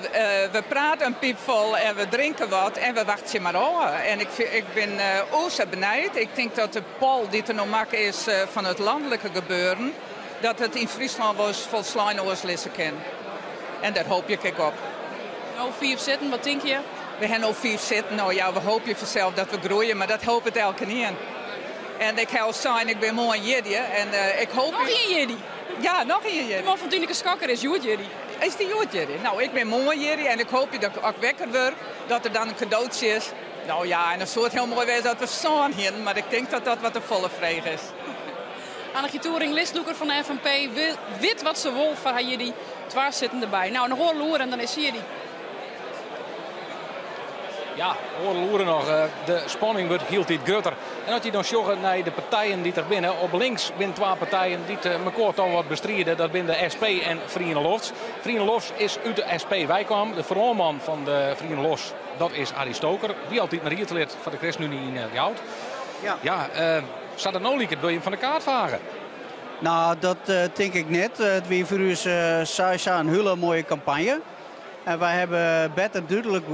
we praten een piep vol en we drinken wat en we wachten maar al. En ik ben zo benijd. Ik denk dat de poll die er nog maken is van het landelijke gebeuren, dat het in Friesland wel volslaan oorlissen kan. En daar hoop ik op. Nou, 4 zitten, wat denk je? We hebben al 4 zitten. Nou ja, we hopen vanzelf dat we groeien, maar dat hoopt het elke niet. En ik ga zijn, ik ben mooi in Jiddy. En ik hoop... Nog in Jiddy? Ja, nog in Jiddy. Maar van Tineke Skakker is Joet Jiddy. Is die Joet Jiddy? Nou, ik ben mooi Jiddy en ik hoop dat ik ook wekker word, dat er dan een cadeautje is. Nou ja, en dat zou het heel mooi zijn dat we staan hier, maar ik denk dat dat wat de volle vreeg is. Anneke Toering, listloeker van de FNP, weet wat ze wil van haar Jiddy. 12 zitten erbij. Nou, nog hoor loeren en dan is Jiddy. Ja, horen nog. De spanning wordt heel iets groter. En als je dan zorgt naar de partijen die er binnen. Op links zijn 2 partijen die elkaar toch wat bestrijden. Dat zijn de SP en Vrienden Lofts. Vrienden Lofts is uit de SP bijkwam. De voorman van de Vrienden Lofts, dat is Arie Stoker. Die altijd naar hier te lid van de ChristenUnie in Jout. Ja, staat er nou liek, wil je hem van de kaart vragen? Nou, dat denk ik net. Het was voor ons een hele mooie campagne. En wij hebben beter duidelijk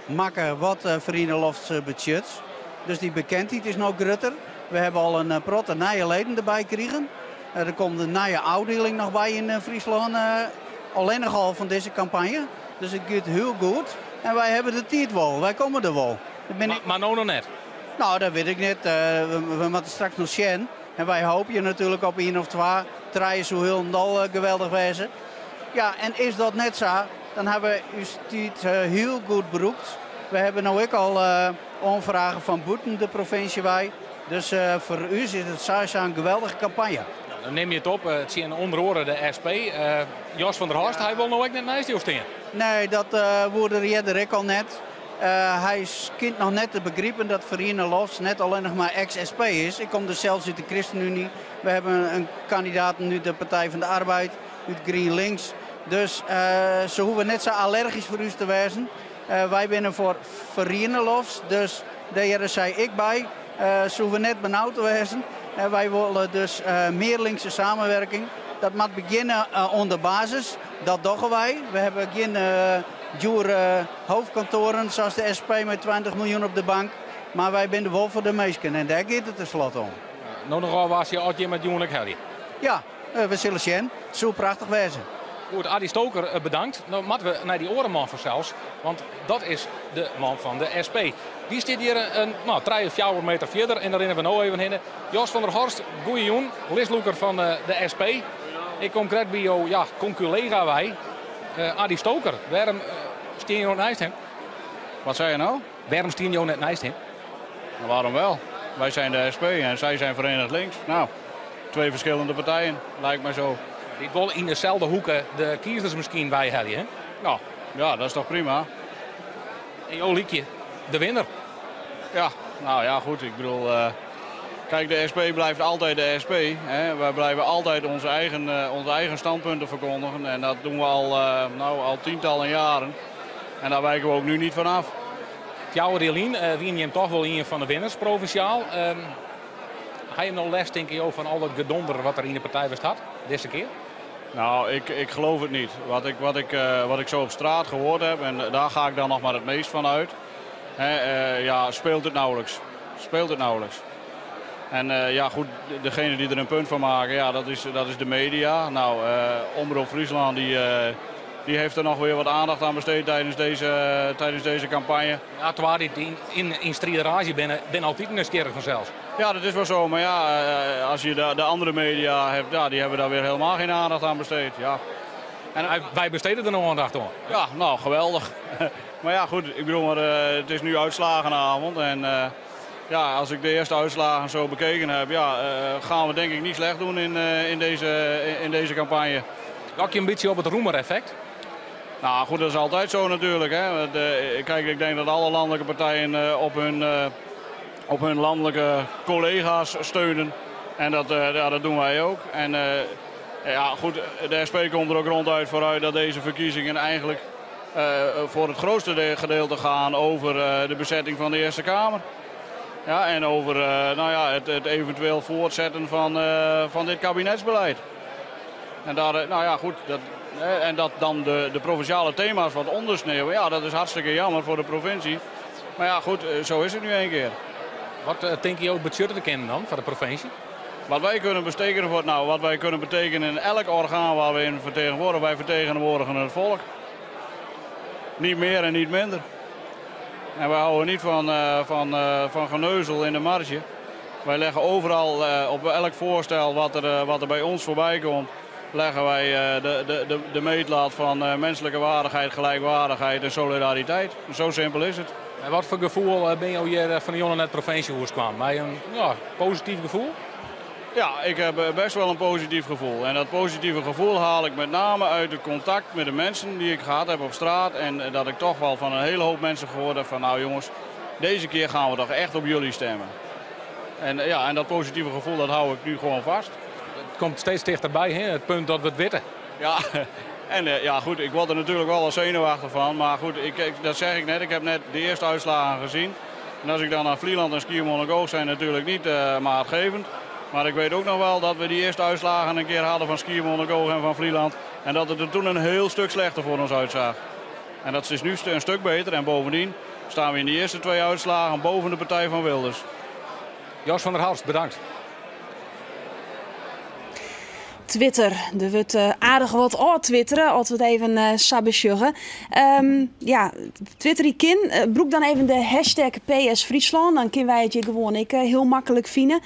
maken wat Vrienden Lofts budget. Dus die bekendheid is nog groter. We hebben al een protte nieuwe leden erbij gekregen. Er komt een nieuwe afdeling nog bij in Friesland. Alleen nog al van deze campagne. Dus het gaat heel goed. En wij hebben de tijd wel. Wij komen er wel. Maar nou nog net? Nou, dat weet ik niet. We moeten straks nog zien. En wij hopen natuurlijk op 1 of 2. Draaien zo heel dal geweldig wezen. Ja, en is dat net zo, dan hebben we uw tijd heel goed beroept. We hebben nu ook al aanvragen van Boeten, de provincie wij. Dus voor u is het sowieso een geweldige campagne. Dan neem je het op. Het zien onder andere de SP. Jos van der Horst, hij wil nou ook net naast jou staan. Nee, dat woorde Rieder ik al net. Hij kent nog net te begrijpen dat Verine Lofs net alleen nog maar ex-SP is. Ik kom dus zelfs uit de ChristenUnie. We hebben een kandidaat nu de Partij van de Arbeid, uit GroenLinks. Dus ze hoeven net zo allergisch voor u te wezen. Wij zijn voor Verine Lofs, dus daar zei ik bij. Ze hoeven net benauwd te wezen. Wij willen dus meer linkse samenwerking. Dat moet beginnen onder basis. Dat doen wij. We hebben geen dure hoofdkantoren zoals de SP met 20 miljoen op de bank. Maar wij zijn wel voor de meesten en daar gaat het tenslotte om. Nou nogal was je altijd met Joenlijk Harry. Ja, we zullen zien. Het zou prachtig wezen. Goed, Adi Stoker bedankt. Nou moeten we naar die orenman van zelfs. Want dat is de man van de SP. Die staat hier een 3-4 meter verder. En daar rennen we nou even in. Jos van der Horst, goeie joen. Lisloeker van de SP. Ik kom krijg bij jou, ja, conculega wij. Adi Stoker, waarom steen je nog naast hem? Wat zei je nou? Waarom steen je net naast hem? Nou, waarom wel? Wij zijn de SP en zij zijn Verenigd Links. Nou, 2 verschillende partijen, lijkt mij zo. Die wel in dezelfde hoeken de kiezers misschien bij hebben, hè? Nou, ja, dat is toch prima. En jou liek je de winnaar. Ja, nou ja, goed. Ik bedoel, kijk, de SP blijft altijd de SP. Hè. Wij blijven altijd onze eigen standpunten verkondigen. En dat doen we al tientallen jaren. En daar wijken we ook nu niet vanaf. Jouw Relien, wien je hem toch wel een van de winnaars provinciaal. Ga je hem nog les, denk je, van al dat gedonder wat er in de partij was had, deze keer? Nou, ik geloof het niet. Wat ik zo op straat gehoord heb, en daar ga ik dan nog maar het meest van uit. Ja, speelt het nauwelijks. Speelt het nauwelijks. En ja, goed, degene die er een punt van maken, ja, dat is de media. Nou, Omroep Friesland die heeft er nog weer wat aandacht aan besteed tijdens deze campagne. Ja, terwijl die in striderage ben altijd een sterk vanzelfs. Ja, dat is wel zo. Maar ja, als je de andere media hebt, ja, die hebben daar weer helemaal geen aandacht aan besteed. Ja. En wij besteden er nog aandacht aan. Ja, nou, geweldig. Maar ja, goed, ik bedoel, het is nu uitslagenavond. En ja, als ik de eerste uitslagen zo bekeken heb, ja, gaan we denk ik niet slecht doen in deze campagne. Kijk je een beetje op het Roemer-effect? Nou goed, dat is altijd zo natuurlijk. Hè. Kijk, ik denk dat alle landelijke partijen op hun landelijke collega's steunen. En dat doen wij ook. En ja, goed, de SP komt er ook ronduit vooruit dat deze verkiezingen eigenlijk voor het grootste gedeelte gaan over de bezetting van de Eerste Kamer. Ja, en over nou ja, het eventueel voortzetten van dit kabinetsbeleid. En daar, nou ja, goed, dat dan de provinciale thema's wat ondersneeuwen, ja, dat is hartstikke jammer voor de provincie. Maar ja, goed, zo is het nu een keer. Wat denk je ook budgetten te kennen dan voor de provincie? Wat wij kunnen betekenen, wat wij kunnen betekenen in elk orgaan waar we in vertegenwoordigen, wij vertegenwoordigen het volk. Niet meer en niet minder. En wij houden niet van geneuzel in de marge. Wij leggen overal op elk voorstel wat er bij ons voorbij komt, leggen wij de meetlat van menselijke waardigheid, gelijkwaardigheid en solidariteit. Zo simpel is het. En wat voor gevoel ben je hier van de jongen net provinciehoers kwam? Bij een positief gevoel? Ja, ik heb best wel een positief gevoel. En dat positieve gevoel haal ik met name uit het contact met de mensen die ik gehad heb op straat. En dat ik toch wel van een hele hoop mensen gehoord heb van, nou jongens, deze keer gaan we toch echt op jullie stemmen. En ja, en dat positieve gevoel, dat hou ik nu gewoon vast. Het komt steeds dichterbij, hè? Het punt dat we het weten. Ja, en ja goed, ik word er natuurlijk wel wat zenuwachtig van. Maar goed, dat zeg ik net, ik heb net de eerste uitslagen gezien. En als ik dan naar Vlieland en Schiermonnikoog zijn natuurlijk niet maatgevend. Maar ik weet ook nog wel dat we die eerste uitslagen een keer hadden van Schiermonnikoog en van Vlieland. En dat het er toen een heel stuk slechter voor ons uitzag. En dat is nu een stuk beter. En bovendien staan we in die eerste 2 uitslagen boven de partij van Wilders. Jos van der Horst, bedankt. Twitter. Er wordt aardig wat twitteren, als we het even sabesjuggen. Ja, Twitter die kin. Broek dan even de hashtag PS Friesland. Dan kunnen wij het je gewoon heel makkelijk vinden.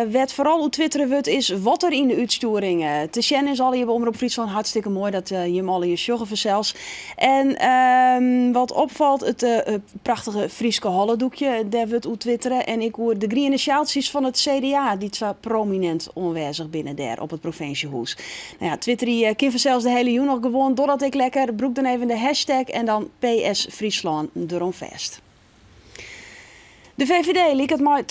Wat vooral hoe twitteren wordt is wat er in de uitsturing te zien is. Al hier bij Omroep Friesland hartstikke mooi dat je hem al je sjuggen vanzelfs. En wat opvalt, het prachtige Frieske hollendoekje, daar wordt hoe twitteren. En ik hoor de 3 initiaties van het CDA, die zo prominent onwijzig binnen daar op het provincie. provinciehuis. Nou ja, Twitter kan zelfs de hele jaar nog gewoon doordat ik lekker. Broek dan even de hashtag en dan PS Friesland erom vast. De VVD liet het maar 20%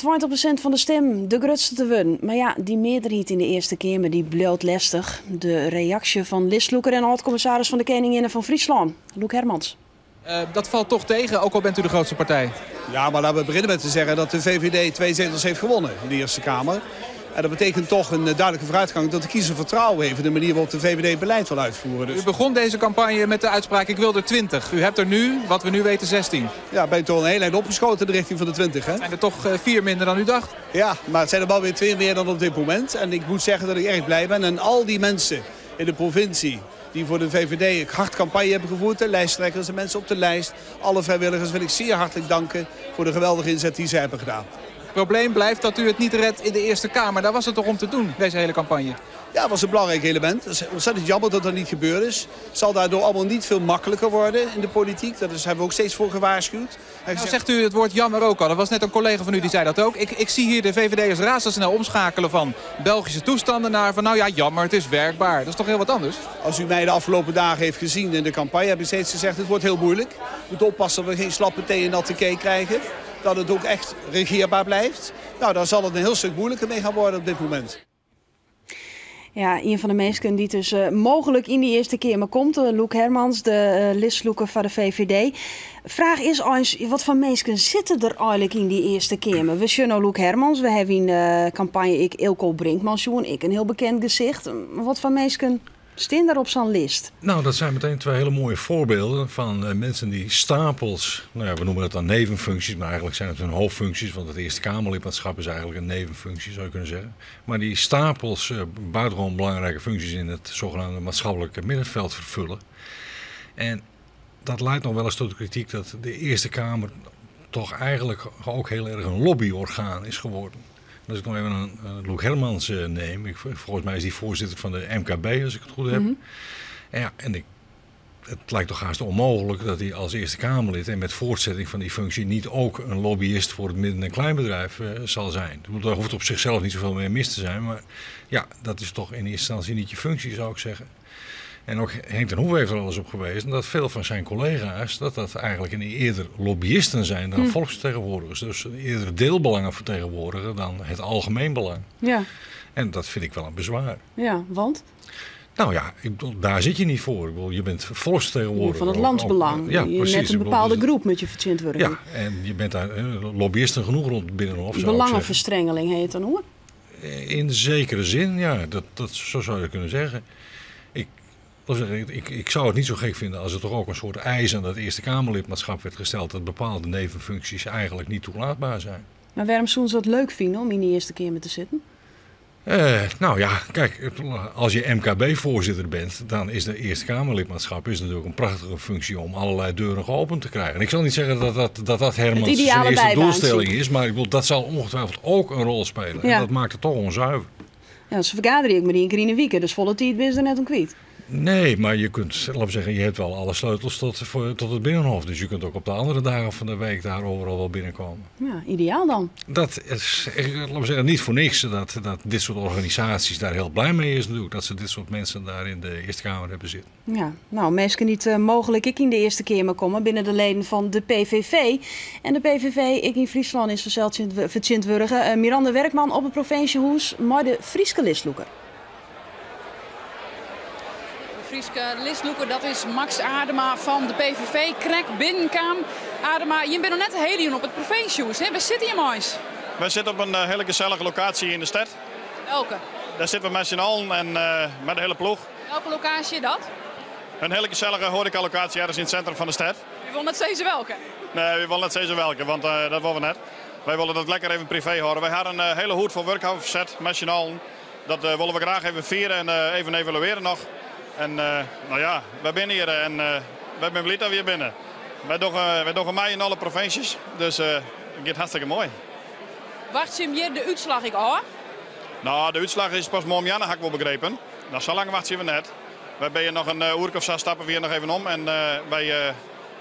van de stem de grootste te winnen. Maar ja, die meerderheid in de Eerste Kamer die bleef lastig. De reactie van Lis Loeker en oud-commissaris van de Koningin van Friesland, Loek Hermans. Dat valt toch tegen, ook al bent u de grootste partij. Ja, maar laten we beginnen met te zeggen dat de VVD 2 zetels heeft gewonnen in de Eerste Kamer. En dat betekent toch een duidelijke vooruitgang dat de kiezer vertrouwen heeft in de manier waarop de VVD beleid wil uitvoeren. Dus... U begon deze campagne met de uitspraak ik wil er 20. U hebt er nu, wat we nu weten, 16. Ja, ben je toch een hele eind opgeschoten in de richting van de 20. Hè? Zijn er toch 4 minder dan u dacht? Ja, maar het zijn er wel weer 2 meer dan op dit moment. En ik moet zeggen dat ik erg blij ben. En al die mensen in de provincie die voor de VVD hard campagne hebben gevoerd. De lijsttrekkers, de mensen op de lijst. Alle vrijwilligers wil ik zeer hartelijk danken voor de geweldige inzet die zij hebben gedaan. Het probleem blijft dat u het niet redt in de Eerste Kamer. Daar was het toch om te doen, deze hele campagne? Ja, dat was een belangrijk element. Het is ontzettend jammer dat dat niet gebeurd is. Het zal daardoor allemaal niet veel makkelijker worden in de politiek. Daar hebben we ook steeds voor gewaarschuwd. Nou, zegt u het woord jammer ook al. Dat was net een collega van u die zei dat ook. Ik zie hier de VVD'ers razendsnel omschakelen van Belgische toestanden naar van nou ja, jammer, het is werkbaar. Dat is toch heel wat anders? Als u mij de afgelopen dagen heeft gezien in de campagne, heb ik steeds gezegd het wordt heel moeilijk. We moeten oppassen dat we geen slappe thee en natte cake krijgen. Dat het ook echt regeerbaar blijft. Nou, daar zal het een heel stuk moeilijker mee gaan worden op dit moment. Ja, een van de mensen die dus mogelijk in die Eerste Kamer komt, Loek Hermans, de listloeker van de VVD. Vraag is eens, wat voor mensen zitten er eigenlijk in die Eerste Kamer? We zien nou Loek Hermans, we hebben in de campagne ik Ilko Brinkmans, ik een heel bekend gezicht. Wat voor mensen staan daar op zo'n list? Nou, dat zijn meteen 2 hele mooie voorbeelden van mensen die stapels, nou ja, we noemen het dan nevenfuncties, maar eigenlijk zijn het hun hoofdfuncties, want het Eerste Kamerlidmaatschap is eigenlijk een nevenfunctie, zou je kunnen zeggen. Maar die stapels buitengewoon belangrijke functies in het zogenaamde maatschappelijke middenveld vervullen. En dat leidt nog wel eens tot de kritiek dat de Eerste Kamer toch eigenlijk ook heel erg een lobbyorgaan is geworden. Als ik nog even een Loek Hermans neem, volgens mij is die voorzitter van de MKB, als ik het goed heb. Mm-hmm. Het lijkt toch haast onmogelijk dat hij als Eerste Kamerlid en met voortzetting van die functie niet ook een lobbyist voor het midden- en kleinbedrijf zal zijn. Daar hoeft op zichzelf niet zoveel meer mis te zijn, maar ja, dat is toch in eerste instantie niet je functie, zou ik zeggen. En ook Henk ten Hoeven heeft er alles op gewezen dat veel van zijn collega's dat eigenlijk eerder lobbyisten zijn dan volksvertegenwoordigers. Dus eerder deelbelangen vertegenwoordigen dan het algemeen belang. Ja. En dat vind ik wel een bezwaar. Ja, want? Nou ja, daar zit je niet voor. Ik bedoel, je bent volksvertegenwoordiger. Van het landsbelang. Ja, je precies. Net een bepaalde groep moet je verzind worden. Ja, en je bent daar lobbyisten genoeg rond Binnenhof. Belangenverstrengeling heet het dan hoor? In zekere zin, ja. Zo zou je kunnen zeggen. Ik zou het niet zo gek vinden als er toch ook een soort eis aan dat Eerste Kamerlidmaatschap werd gesteld dat bepaalde nevenfuncties eigenlijk niet toelaatbaar zijn. Maar waarom zouden ze dat leuk vinden om in die Eerste Kamer te zitten? Nou ja, kijk, als je MKB-voorzitter bent, dan is de Eerste Kamerlidmaatschap natuurlijk een prachtige functie om allerlei deuren geopend te krijgen. En ik zal niet zeggen dat Hermans zijn eerste doelstelling is, maar ik bedoel, dat zal ongetwijfeld ook een rol spelen. Ja. En dat maakt het toch onzuiver. Ja, ze vergaderen ik maar 1 keer in de week, dus volle tijd ben je er net om kwijt. Nee, maar je kunt, laten we zeggen, je hebt wel alle sleutels tot het Binnenhof. Dus je kunt ook op de andere dagen van de week daar overal wel binnenkomen. Ja, ideaal dan. Dat is, laten we zeggen, niet voor niks dat dit soort organisaties daar heel blij mee is natuurlijk. Dat ze dit soort mensen daar in de Eerste Kamer hebben zitten. Ja, nou, mensen niet mogelijk ik in de Eerste Kamer komen binnen de leden van de PVV. En de PVV, ik in Friesland, is verzint Miranda Werkman op het provinciehuis, maar de Frieske listloeker. Frieske listloeker, dat is Max Adema van de PVV. Krek Binnenkaam. Adema, je bent nog net de hele op het provinciehuis. Waar zitten je moois? Wij zitten op een hele gezellige locatie in de stad. Welke? Daar zitten we met z'n allen en met de hele ploeg. Welke locatie is dat? Een hele gezellige horecalocatie ergens in het centrum van de stad. Je wil net zeggen welke? Nee, we willen net zeggen welke, want dat willen we net. Wij willen dat lekker even privé houden. Wij hadden een hele hoed voor werk verzet met z'n allen. Dat willen we graag even vieren en even evalueren nog. En nou ja, wij zijn hier en wij zijn blij dat we hier binnen. Wij doen mij in alle provincies, dus het gaat hartstikke mooi. Wacht je hier de uitslag ik al? Nou, de uitslag is pas morgen, had ik wel begrepen. Nou, zo lang wachten we net. Wij ben hier nog een uur of zo stappen we hier nog even om en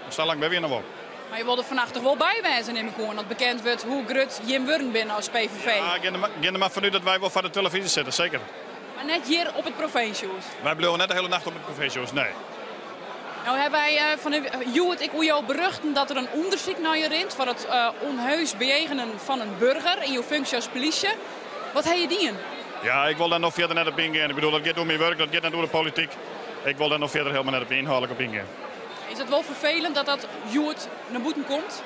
zo lang ben we hier nog wel. Maar je wilde vannacht toch wel bijwijzen in mijn dat bekend wordt hoe groot Jim Wurn binnen als PVV. Ja, ik ga er maar vanuit dat wij wel voor de televisie zitten, zeker. Maar Maar net hier op het provinciehuis? Wij blijven net de hele nacht op het provinciehuis, nee. Nou hebben wij van de Joet, ik wil jou beruchten dat er een onderzoek naar je rint voor het onheus bejegenen van een burger in jouw functie als politie. Wat heb je dien? Ja, ik wil daar nog verder net op ingaan. Ik bedoel, dat gaat door mijn werk, dat gaat net door de politiek. Ik wil daar nog verder helemaal net op inhoudelijk op ingaan. Is het wel vervelend dat Joet naar boeten komt?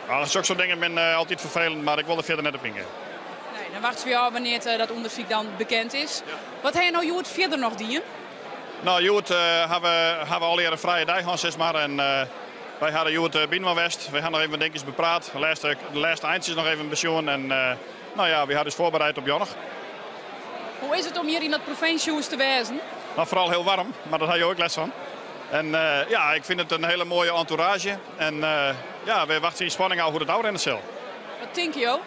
Nou, zulke soort dingen zijn altijd vervelend, maar ik wil er verder net op ingaan. Nee, dan wacht voor jou wanneer dat onderzoek dan bekend is. Ja. Wat heb je nou Joet verder nog dien? Nou, Joet hebben we al een vrije dag, zeg maar. En wij hadden Joet binnen West. We hadden nog even denk ik bepraat. De laatste eindjes nog even pensioen. En nou ja, we hadden dus voorbereid op Jonnig. Hoe is het om hier in dat provinciehuis te wezen? Nou, vooral heel warm, maar daar had je ook les van. En ja, ik vind het een hele mooie entourage. En ja, we wachten in spanning af hoe het ouder in het cel. Wat denk je ook?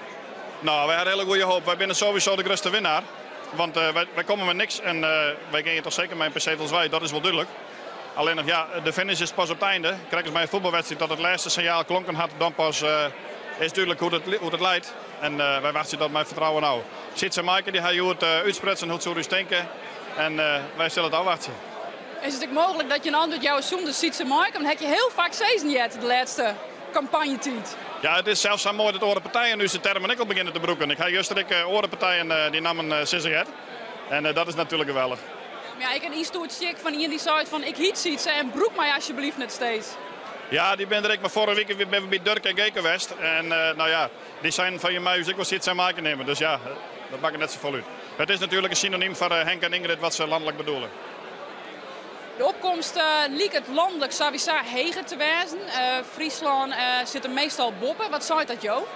Nou, wij hadden hele goede hoop. Wij zijn sowieso de grootste winnaar. Want wij komen met niks en wij gaan toch zeker met een PC als wij, dat is wel duidelijk. Alleen nog, ja, de finish is pas op het einde. Krijgen ze bij een voetbalwedstrijd dat het laatste signaal klonken had, dan pas is duidelijk hoe het leidt. En wij wachten dat met vertrouwen nou. Sietse Maaike die gaat het uitsprutsen, hoe het zo denken. En wij stellen het afwachten. Is het ook mogelijk dat je een ander jou zonder Sietse Maaike, dan heb je heel vaak zezen de laatste campagnetijd? Ja, het is zelfs zo mooi dat de partijen nu zijn termen ook al beginnen te broeken. Ik ga juist de partijen die namen Sissighet. En dat is natuurlijk geweldig. Ja, ik heb een stoot check van iemand die zei van ik hiet iets en broek mij alsjeblieft net steeds. Ja, die ben er ik maar vorige week weer bij Dirk en Geke West. En nou ja, die zijn van je mij dus ik wel zitten maken nemen. Dus ja, dat maakt het net zo vol uit. Het is natuurlijk een synoniem voor Henk en Ingrid wat ze landelijk bedoelen. De opkomst liep het landelijk sowieso heger te wezen. Friesland zit er meestal boven. Wat zei dat, Jo?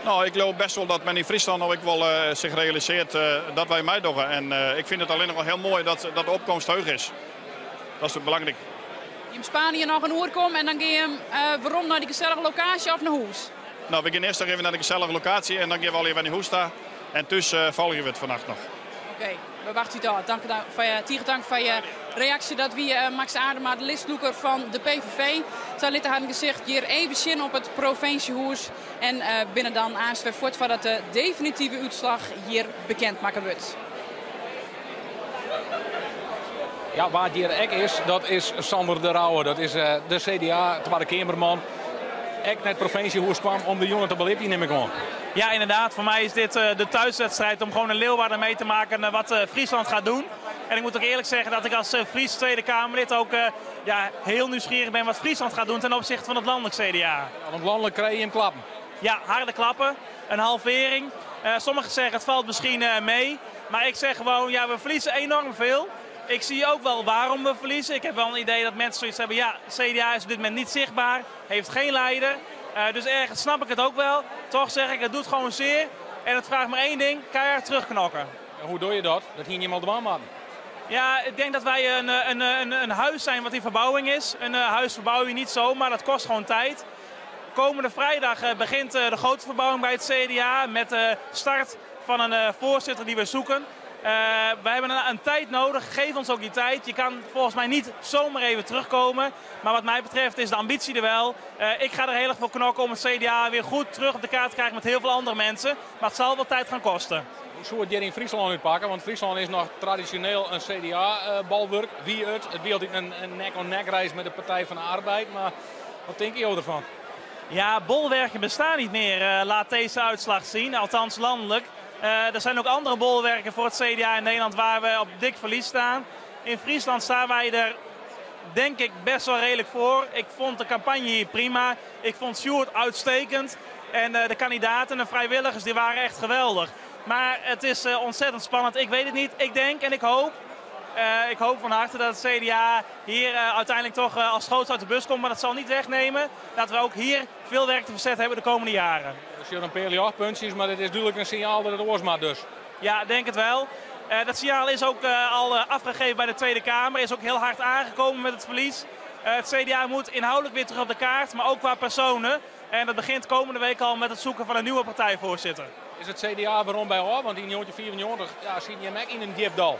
Nou, ik geloof best wel dat men in Friesland ook wel zich realiseert dat wij meedoen. En ik vind het alleen nog wel heel mooi dat de opkomst hoog is. Dat is belangrijk. Je in Spanje nog een uur komt en dan ga je waarom naar die gezellige locatie of naar huis? Nou, we gaan eerst nog even naar de gezellige locatie en dan gaan we al even naar huis staan. En tussen volgen we het vannacht nog. Oké, we wachten u daar. Dank voor je reactie dat we Max Adema, de listloeker van de PVV, zijn lid hadden gezegd hier even zin op het provinciehuis en binnen dan aanspreek voort voordat de definitieve uitslag hier bekend maken wordt. Ja, waar het hier ek is, dat is Sander de Rauwe. Dat is de CDA, Tweede Kamerman. Ek naar het provinciehuis kwam om de jongen te belippen, neem ik aan. Ja, inderdaad. Voor mij is dit de thuiswedstrijd om gewoon een Leeuwarden mee te maken wat Friesland gaat doen. En ik moet ook eerlijk zeggen dat ik als Fries Tweede Kamerlid ook heel nieuwsgierig ben wat Friesland gaat doen ten opzichte van het landelijk CDA. Ja, want landelijk krijg je hem klappen. Ja, harde klappen. Een halvering. Sommigen zeggen het valt misschien mee. Maar ik zeg gewoon, ja, we verliezen enorm veel. Ik zie ook wel waarom we verliezen. Ik heb wel een idee dat mensen zoiets hebben. Ja, CDA is op dit moment niet zichtbaar. Heeft geen leider. Dus ergens snap ik het ook wel. Toch zeg ik, het doet gewoon zeer. En het vraagt maar één ding, keihard terugknokken. En hoe doe je dat? Dat ging niemand de man. Ja, ik denk dat wij een huis zijn wat in verbouwing is. Een huis verbouw je niet zo, maar dat kost gewoon tijd. Komende vrijdag begint de grote verbouwing bij het CDA. Met de start van een voorzitter die we zoeken. We hebben een tijd nodig. Geef ons ook die tijd. Je kan volgens mij niet zomaar even terugkomen. Maar wat mij betreft is de ambitie er wel. Ik ga er heel erg voor knokken om het CDA weer goed terug op de kaart te krijgen met heel veel andere mensen. Maar het zal wel tijd gaan kosten. Hoe zou het hier in Friesland uitpakken? Want Friesland is nog traditioneel een CDA-balwerk. Wie het? Het wil een nek-on-nek reis met de Partij van de Arbeid. Maar wat denk je ervan? Ja, bolwerken bestaan niet meer. Laat deze uitslag zien. Althans landelijk. Er zijn ook andere bolwerken voor het CDA in Nederland waar we op dik verlies staan. In Friesland staan wij er denk ik best wel redelijk voor. Ik vond de campagne hier prima. Ik vond Sjoerd uitstekend. En de kandidaten en de vrijwilligers die waren echt geweldig. Maar het is ontzettend spannend. Ik weet het niet. Ik denk en ik hoop van harte dat het CDA hier uiteindelijk toch als grootste uit de bus komt. Maar dat zal niet wegnemen dat we ook hier veel werk te verzetten hebben de komende jaren. Dus je een paar puntjes, maar het is duidelijk een signaal dat het oorsmaakt dus. Ja, denk het wel. Dat signaal is ook al afgegeven bij de Tweede Kamer. Is ook heel hard aangekomen met het verlies. Het CDA moet inhoudelijk weer terug op de kaart, maar ook qua personen. En dat begint komende week al met het zoeken van een nieuwe partijvoorzitter. Is het CDA waarom bij hoor? Want in 1994 zie je hem ook in een diep dal.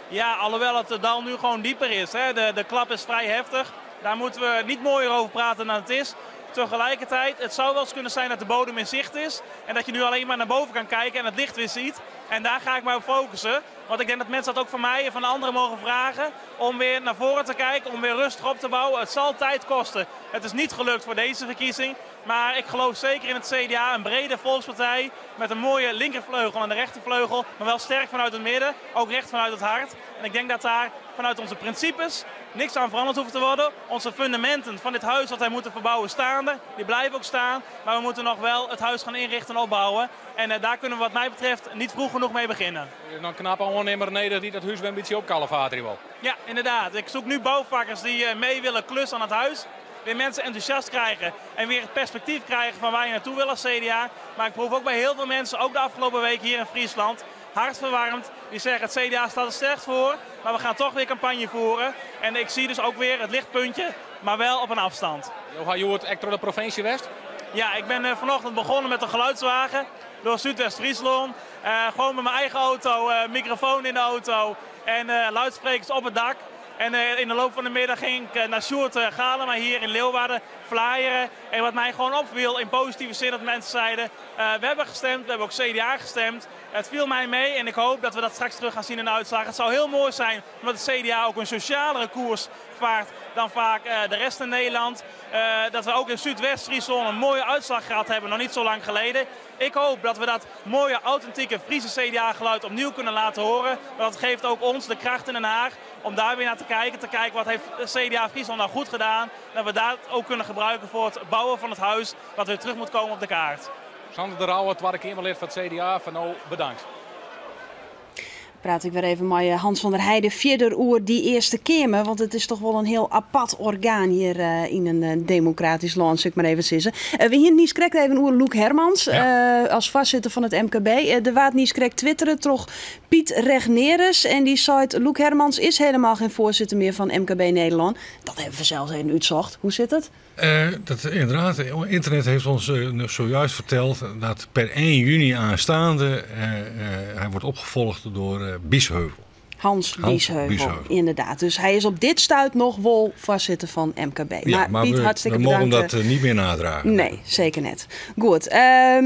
Ja, alhoewel het dal nu gewoon dieper is. Hè. De klap is vrij heftig. Daar moeten we niet mooier over praten dan het is. Tegelijkertijd, het zou wel eens kunnen zijn dat de bodem in zicht is. En dat je nu alleen maar naar boven kan kijken en het licht weer ziet. En daar ga ik mij op focussen. Want ik denk dat mensen dat ook van mij en van de anderen mogen vragen. Om weer naar voren te kijken, om weer rustig op te bouwen. Het zal tijd kosten. Het is niet gelukt voor deze verkiezing. Maar ik geloof zeker in het CDA, een brede volkspartij. Met een mooie linkervleugel en de rechtervleugel. Maar wel sterk vanuit het midden, ook recht vanuit het hart. En ik denk dat daar vanuit onze principes niks aan veranderd hoeft te worden. Onze fundamenten van dit huis wat wij moeten verbouwen staande, die blijven ook staan. Maar we moeten nog wel het huis gaan inrichten en opbouwen. En daar kunnen we wat mij betreft niet vroeg genoeg mee beginnen. Dan knap ondernemer neder die dat huis weer een beetje opkalfateren wil. Ja, inderdaad. Ik zoek nu bouwvakkers die mee willen klussen aan het huis. Weer mensen enthousiast krijgen en weer het perspectief krijgen van waar je naartoe wil als CDA. Maar ik proef ook bij heel veel mensen, ook de afgelopen week hier in Friesland, hartverwarmd. Die zeggen het CDA staat er sterk voor, maar we gaan toch weer campagne voeren. En ik zie dus ook weer het lichtpuntje, maar wel op een afstand. Ga je het echt door de provincie West? Ja, ik ben vanochtend begonnen met een geluidswagen door Zuidwest-Friesland. Gewoon met mijn eigen auto, microfoon in de auto en luidsprekers op het dak. En in de loop van de middag ging ik naar Sjoerd Galema hier in Leeuwarden flyeren. En wat mij gewoon opviel in positieve zin dat mensen zeiden, we hebben gestemd, we hebben ook CDA gestemd. Het viel mij mee en ik hoop dat we dat straks terug gaan zien in de uitslagen. Het zou heel mooi zijn omdat het CDA ook een socialere koers vaart dan vaak de rest in Nederland. Dat we ook in Zuidwest-Friesland een mooie uitslag gehad hebben, nog niet zo lang geleden. Ik hoop dat we dat mooie, authentieke Friese CDA-geluid opnieuw kunnen laten horen. Want dat geeft ook ons de kracht in Den Haag om daar weer naar te kijken wat heeft CDA Friesland nou goed gedaan. Dat we dat ook kunnen gebruiken voor het bouwen van het huis wat weer terug moet komen op de kaart. Sander de Rauwe, tweede Kamerlid van het CDA, van nou bedankt. Praat ik weer even met Hans van der Heijden verder over die Eerste Kamer. Want het is toch wel een heel apart orgaan hier in een democratisch land, zeg ik maar even zeggen. We hier niet correct even over Loek Hermans als voorzitter van het MKB. De waard niet correct twitteren toch Piet Regneres. En die zei Loek Hermans is helemaal geen voorzitter meer van MKB Nederland. Dat hebben we zelfs even uitzocht. Hoe zit het? Inderdaad, internet heeft ons zojuist verteld dat per 1 juni aanstaande hij wordt opgevolgd door Biesheuvel. Hans Biesheuvel, inderdaad. Dus hij is op dit stuit nog wel voorzitter van MKB. Ja, maar Piet, hartstikke bedankt. We mogen dat niet meer nadragen. Nee, zeker net. Goed,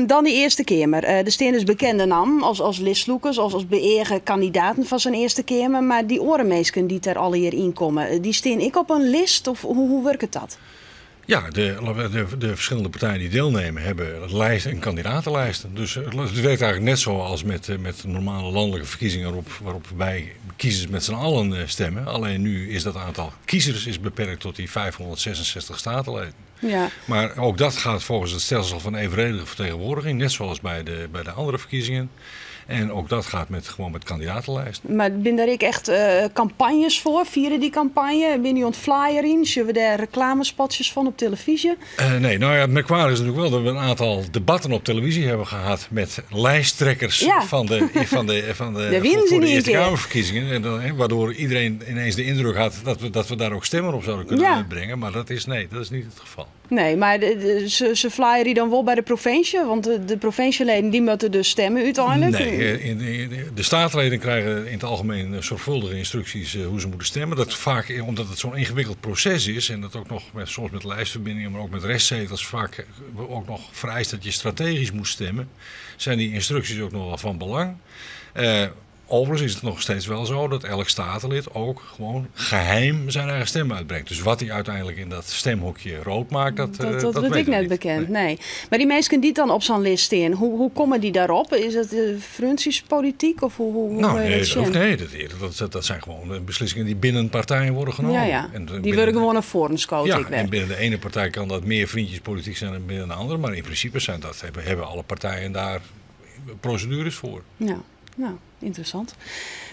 dan de Eerste Kamer. Er staan dus bekende namen als listloekers, als beëerde kandidaten van zijn Eerste Kamer. Maar die orenmeesken die ter alle hier inkomen, die staan ik op een list? Of hoe werkt dat? Ja, de verschillende partijen die deelnemen hebben lijsten en kandidatenlijsten. Dus het werkt eigenlijk net zoals met normale landelijke verkiezingen waarop wij kiezers met z'n allen stemmen. Alleen nu is dat aantal kiezers is beperkt tot die 566 statenleden. Ja. Maar ook dat gaat volgens het stelsel van evenredige vertegenwoordiging, net zoals bij de andere verkiezingen. En ook dat gaat gewoon met kandidatenlijsten. Maar ben daar ik echt campagnes voor? Vieren die campagne? Ben je aan het flyer in? Zullen we daar reclamespotjes van op televisie? Nee, nou ja, het merkwaardige is natuurlijk wel dat we een aantal debatten op televisie hebben gehad met lijsttrekkers van de Eerste Kamerverkiezingen. En waardoor iedereen ineens de indruk had dat we daar ook stemmen op zouden kunnen uitbrengen. Maar dat is niet het geval. Nee, maar ze flyeren dan wel bij de provincie? Want de provincieleden die moeten dus stemmen uiteindelijk? Nee, de staatsleden krijgen in het algemeen zorgvuldige instructies hoe ze moeten stemmen. Dat vaak, omdat het zo'n ingewikkeld proces is en dat ook nog soms met lijstverbindingen, maar ook met restzetels vaak ook nog vereist dat je strategisch moet stemmen, zijn die instructies ook nog wel van belang. Overigens is het nog steeds wel zo dat elk statenlid ook gewoon geheim zijn eigen stem uitbrengt. Dus wat hij uiteindelijk in dat stemhokje rood maakt, dat weet ik net bekend. Nee. Maar die mensen die dan op zo'n list staan, hoe komen die daarop? Is het fruntiespolitiek of hoe dat zijn gewoon beslissingen die binnen partijen worden genomen. Ja. En die worden gewoon naar voren geschoten. Ja, en binnen de ene partij kan dat meer vriendjespolitiek zijn dan binnen de andere. Maar in principe hebben alle partijen daar procedures voor. Ja. Nou, interessant.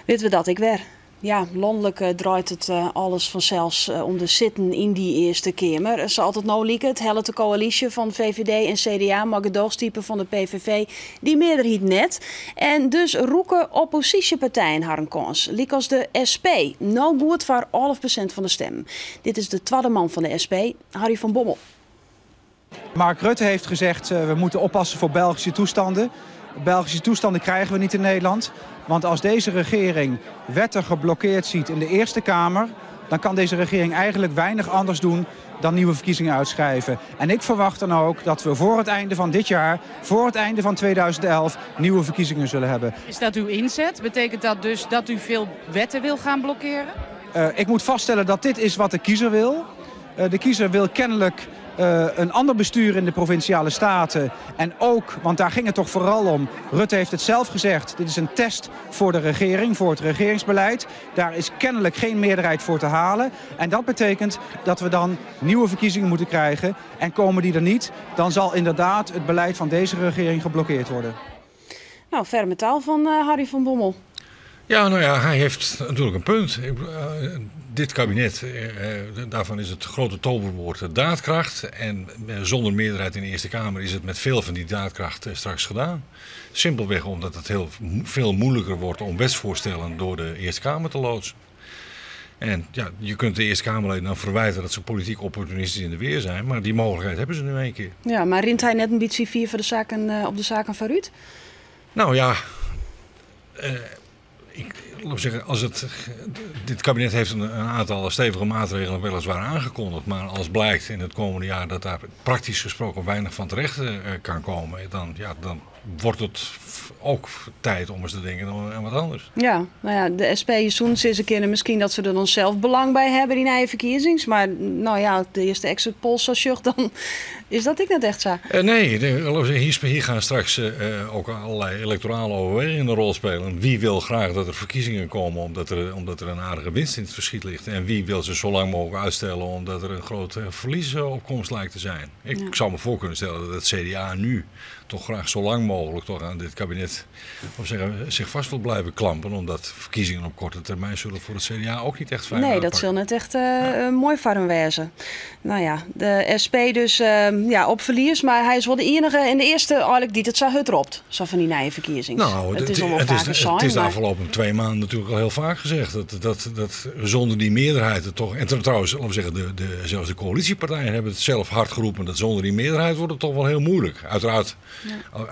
Weten we dat ik weer? Ja, landelijk draait het alles vanzelfs om de zitten in die Eerste Kamer. Het is altijd nou lieken, het hele coalitie van VVD en CDA, maar gedoogstypen van de PVV, die meerderheid net. En dus roeken oppositiepartijen haar een kans. Liek als de SP, nou goed voor 11% van de stem. Dit is de tweede man van de SP, Harry van Bommel. Mark Rutte heeft gezegd, we moeten oppassen voor Belgische toestanden. Belgische toestanden krijgen we niet in Nederland. Want als deze regering wetten geblokkeerd ziet in de Eerste Kamer, dan kan deze regering eigenlijk weinig anders doen dan nieuwe verkiezingen uitschrijven. En ik verwacht dan ook dat we voor het einde van dit jaar, voor het einde van 2011, nieuwe verkiezingen zullen hebben. Is dat uw inzet? Betekent dat dus dat u veel wetten wil gaan blokkeren? Ik moet vaststellen dat dit is wat de kiezer wil. De kiezer wil kennelijk een ander bestuur in de provinciale staten. En ook, want daar ging het toch vooral om, Rutte heeft het zelf gezegd, dit is een test voor de regering, voor het regeringsbeleid. Daar is kennelijk geen meerderheid voor te halen. En dat betekent dat we dan nieuwe verkiezingen moeten krijgen. En komen die er niet, dan zal inderdaad het beleid van deze regering geblokkeerd worden. Nou, ferme taal van Harry van Bommel. Ja, nou ja, hij heeft natuurlijk een punt. Dit kabinet, daarvan is het grote toverwoord daadkracht. En zonder meerderheid in de Eerste Kamer is het met veel van die daadkracht straks gedaan. Simpelweg omdat het heel veel moeilijker wordt om wetsvoorstellen door de Eerste Kamer te loodsen. En ja, je kunt de Eerste Kamerleden dan verwijten dat ze politiek opportunistisch in de weer zijn. Maar die mogelijkheid hebben ze nu een keer. Ja, maar rint hij net een beetje vier voor de zaken, op de zaken van Ruud? Nou ja... Laat zeggen, dit kabinet heeft een aantal stevige maatregelen weliswaar aangekondigd. Maar als blijkt in het komende jaar dat daar praktisch gesproken weinig van terecht kan komen, dan wordt het ook tijd om eens te denken aan wat anders. Ja, nou ja, de SP zoen ze eens een keer misschien dat ze er dan zelf belang bij hebben in eigen verkiezings. Maar nou ja, de eerste exit polls als je dan is dat ik net echt zo. Nee, hier gaan straks ook allerlei electorale overwegingen een rol spelen. Wie wil graag dat er verkiezingen komen omdat er een aardige winst in het verschiet ligt? En wie wil ze zo lang mogelijk uitstellen omdat er een groot verliesopkomst lijkt te zijn? Ik zou me voor kunnen stellen dat het CDA nu toch graag zo lang mogelijk toch aan dit kabinet zich vast wil blijven klampen. Omdat verkiezingen op korte termijn zullen voor het CDA ook niet echt fijn uitpakken. Dat zal net echt mooi voor hem wezen. Nou ja, de SP dus op verlies. Maar hij is wel de enige en de eerste eigenlijk die het zo ropt. Zo van die nieuwe verkiezingen. Nou, het is de afgelopen 2 maanden natuurlijk al heel vaak gezegd. Dat zonder die meerderheid toch... En trouwens, laten we zeggen, zelfs de coalitiepartijen hebben het zelf hard geroepen. Dat zonder die meerderheid wordt het toch wel heel moeilijk. Uiteraard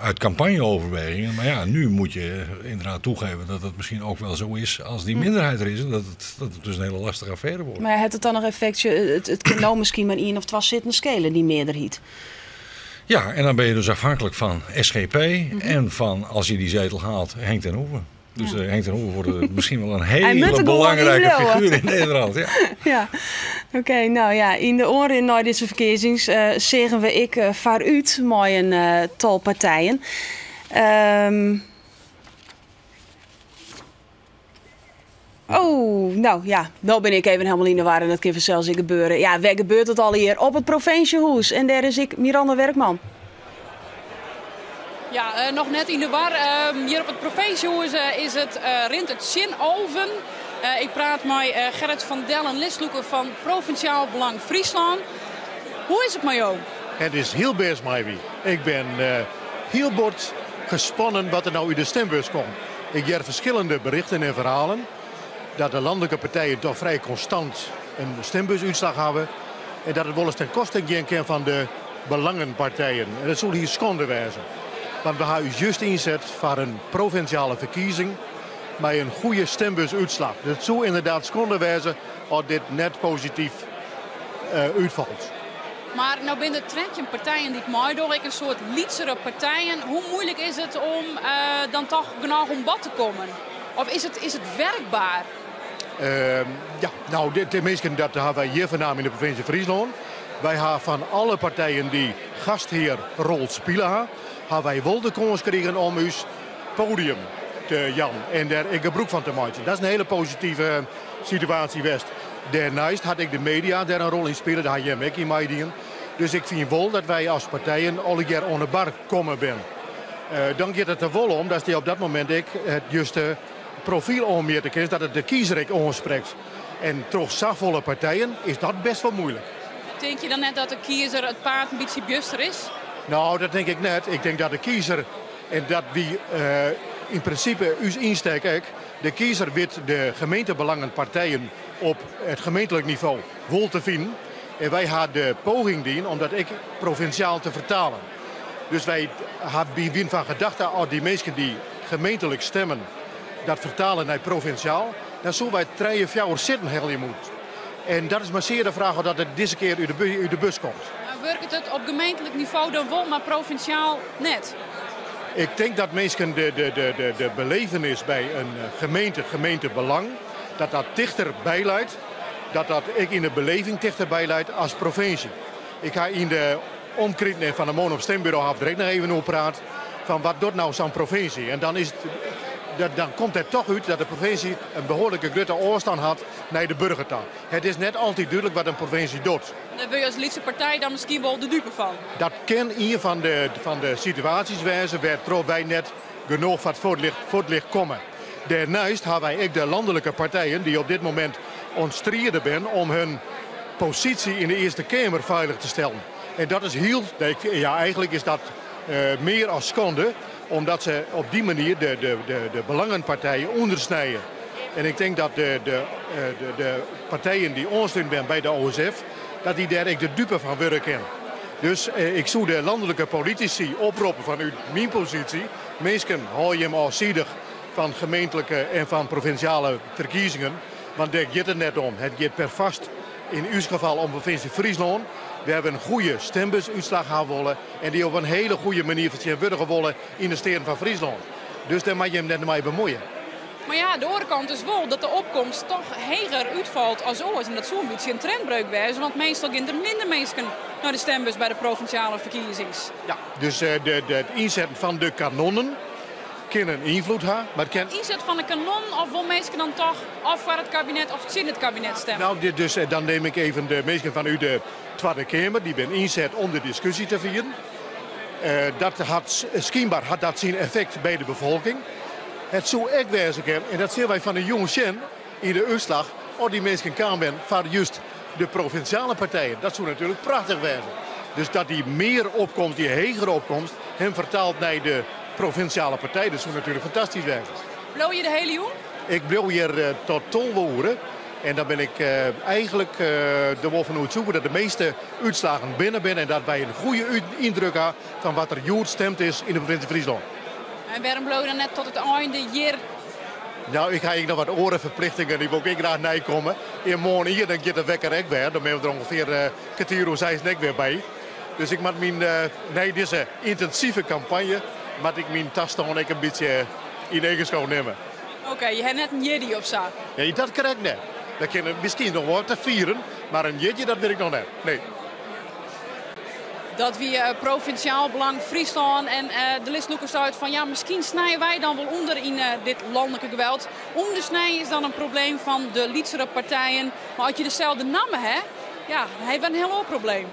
uit campagneoverwegingen. Maar ja, nu moet je inderdaad toegeven dat het misschien ook wel zo is als die minderheid er is. En dat het dus een hele lastige affaire wordt. Maar heeft het dan nog effectje? Het kan nou misschien maar 1 of 2 zitten schelen, die meerderheid. Ja, en dan ben je dus afhankelijk van SGP en van, als je die zetel haalt, Henk ten Hoeven. Dus Henk ten Hoeven wordt misschien wel een hele belangrijke figuur in Nederland. Ja. Oké, nou ja, in de oren naar deze verkiezingen zeggen we vooruit met een tal partijen. Nou ben ik even helemaal in de war en dat kan vanzelfs gebeuren. Ja, waar gebeurt het al hier? Op het Provinciehuis. En daar is Miranda Werkman. Ja, nog net in de war. Hier op het Provinciehuis is het rint het Zinoven. Ik praat met Gerrit van Dellen, listloeker van Provinciaal Belang Friesland. Hoe is het met jou? Het is heel best, Maivie. Ik ben heel bord gespannen wat er nou uit de stembus komt. Ik heb verschillende berichten en verhalen dat de landelijke partijen toch vrij constant een stembusuitslag hebben. En dat het wel eens ten koste ging van de belangenpartijen. En dat zal hier schande wezen. Want we gaan juist inzet voor een provinciale verkiezing met een goede stembusuitslag. Het zou inderdaad schande wezen als dit net positief uitvalt. Maar nou binnen de treintje partijen die ik mooi door, een soort lietsere partijen. Hoe moeilijk is het om dan toch genoeg om bad te komen? Of is het werkbaar? Tenminste, dat hebben wij hier vandaan in de provincie Friesland. Wij hebben van alle partijen die gastheerrol spelen, hebben wij wel de kans gekregen om ons podium te jan en daar een gebruik van te maken. Dat is een hele positieve situatie west. Daarnaast had ik de media daar een rol in spelen, daar had je ook in meedingen. Dus ik vind wel dat wij als partijen alle keer onder bar komen ben. Dan gaat het er wel om dat je op dat moment het juiste profiel om je te kiezen, dat het de kiezer ik aanspreekt. En toch zagvolle partijen is dat best wel moeilijk. Denk je dan net dat de kiezer het paard een beetje buster is? Nou, dat denk ik net. Ik denk dat de kiezer, en dat wie in principe uw insteek ook, de kiezer weet de gemeentebelangenpartijen op het gemeentelijk niveau wil te vinden. En wij gaan de poging doen om dat provinciaal te vertalen. Dus wij hebben van gedachte, als die mensen die gemeentelijk stemmen, dat vertalen naar provinciaal, dan zullen wij 3 of 4 zitten heel je moet. En dat is maar zeer de vraag of dat het deze keer uit de bus komt. Werkt het op gemeentelijk niveau dan wel, maar provinciaal net? Ik denk dat mensen de belevenis bij een gemeentebelang, dat dichterbij leidt. Dat ik in de beleving dichterbij leidt als provincie. Ik ga in de omkring van de Moon op Stembureau direct nog even over praten. Van wat doet nou zo'n provincie? En dan komt het toch uit dat de provincie een behoorlijke grote afstand had naar de burgertaal. Het is net altijd duidelijk wat een provincie doet. Daar wil je als linkse partij dan misschien wel de dupe van? Dat kan hier van de situaties wijzen waar wij net genoeg van voor het licht komen. Daarnaast hebben wij ook de landelijke partijen die op dit moment ontstreden zijn om hun positie in de Eerste Kamer veilig te stellen. En dat is eigenlijk is dat meer als schande, omdat ze op die manier de belangenpartijen ondersnijden. En ik denk dat de partijen die ondersteund zijn bij de OSF, dat die daar ook de dupe van werken. Dus ik zou de landelijke politici oproepen vanuit mijn positie. Mensen hou je hem afzijdig van gemeentelijke en van provinciale verkiezingen. Want daar gaat het net om. Het gaat per vast in uw geval om provincie Friesland. We hebben een goede stembusuitslag gaan willen. En die op een hele goede manier vertegenwoordigen willen in de steden van Friesland. Dus daar mag je hem net mee bemoeien. Maar ja, de andere kant is wel dat de opkomst toch heger uitvalt als ooit. En dat zou een beetje een trendbreuk wijzen. Want meestal gaan er minder mensen naar de stembus bij de provinciale verkiezings. Ja, dus het inzetten van de kanonnen kan een invloed hebben. Maar het kan... Inzet van de kanon of wil mensen dan toch of voor het kabinet of in het kabinet stemmen? Nou, dus dan neem ik even de mensen van u de Tweede Kamer. Die ben inzet om de discussie te vieren. Schijnbaar had dat zijn effect bij de bevolking. Het zou ook wezen kunnen, en dat zien wij van de jonge Sjen in de uitslag, of die mensen kwamen van juist de provinciale partijen. Dat zou natuurlijk prachtig wezen. Dus dat die meer opkomst, die hegere opkomst, hem vertaalt naar de provinciale partij. Dat zou natuurlijk fantastisch wezen. Blow je de hele jong? Ik blow hier tot 12 uur. En dan ben ik eigenlijk er wel van zoeken dat de meeste uitslagen binnen zijn. En dat wij een goede indruk hebben van wat er juist stemt is in de provincie Friesland. En waarom blow je dan net tot het einde hier? Nou, ik ga hier nog wat orenverplichtingen, die wil ik graag komen. En morgen hier, dan gaat de wekker ook weer. Dan ben we er ongeveer kwartier of 6 weer bij. Dus ik moet deze intensieve campagne, moet ik mijn tas toch een beetje in eigenschap nemen. Oké, je hebt net een jiddy of zo? Nee, dat krijg ik net. Dat kan misschien nog wel te vieren, maar een jiddy, dat weet ik nog net. Nee. Dat we provinciaal belang Friesland en de listnoekers uit van ja, misschien snijden wij dan wel onder in dit landelijke geweld. Ondersnijden is dan een probleem van de lietsere partijen. Maar als je dezelfde namen hebt, ja, dan heb je een heel hoop probleem.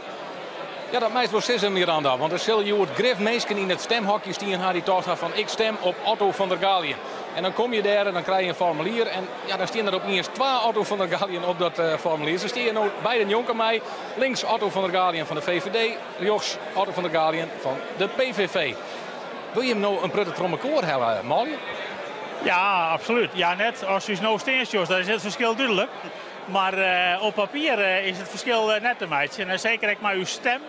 Ja, dat meest wel zin meer aan daar. Want er zullen je het grif mensen in het stemhokje staan die toch van ik stem op Otto van der Galien. En dan kom je daar en dan krijg je een formulier. En ja, dan staan er op eerst 2 Otto van der Galien op dat formulier. Ze staan nou beide jonken mij. Links Otto van der Galien van de VVD. Rechts Otto van der Galien van de PVV. Wil je hem nou een prutte trommelkoor hebben, Molly? Ja, absoluut. Ja, net als je nou steentjes, dan is het verschil duidelijk. Maar op papier is het verschil net een beetje. En zeker met uw stem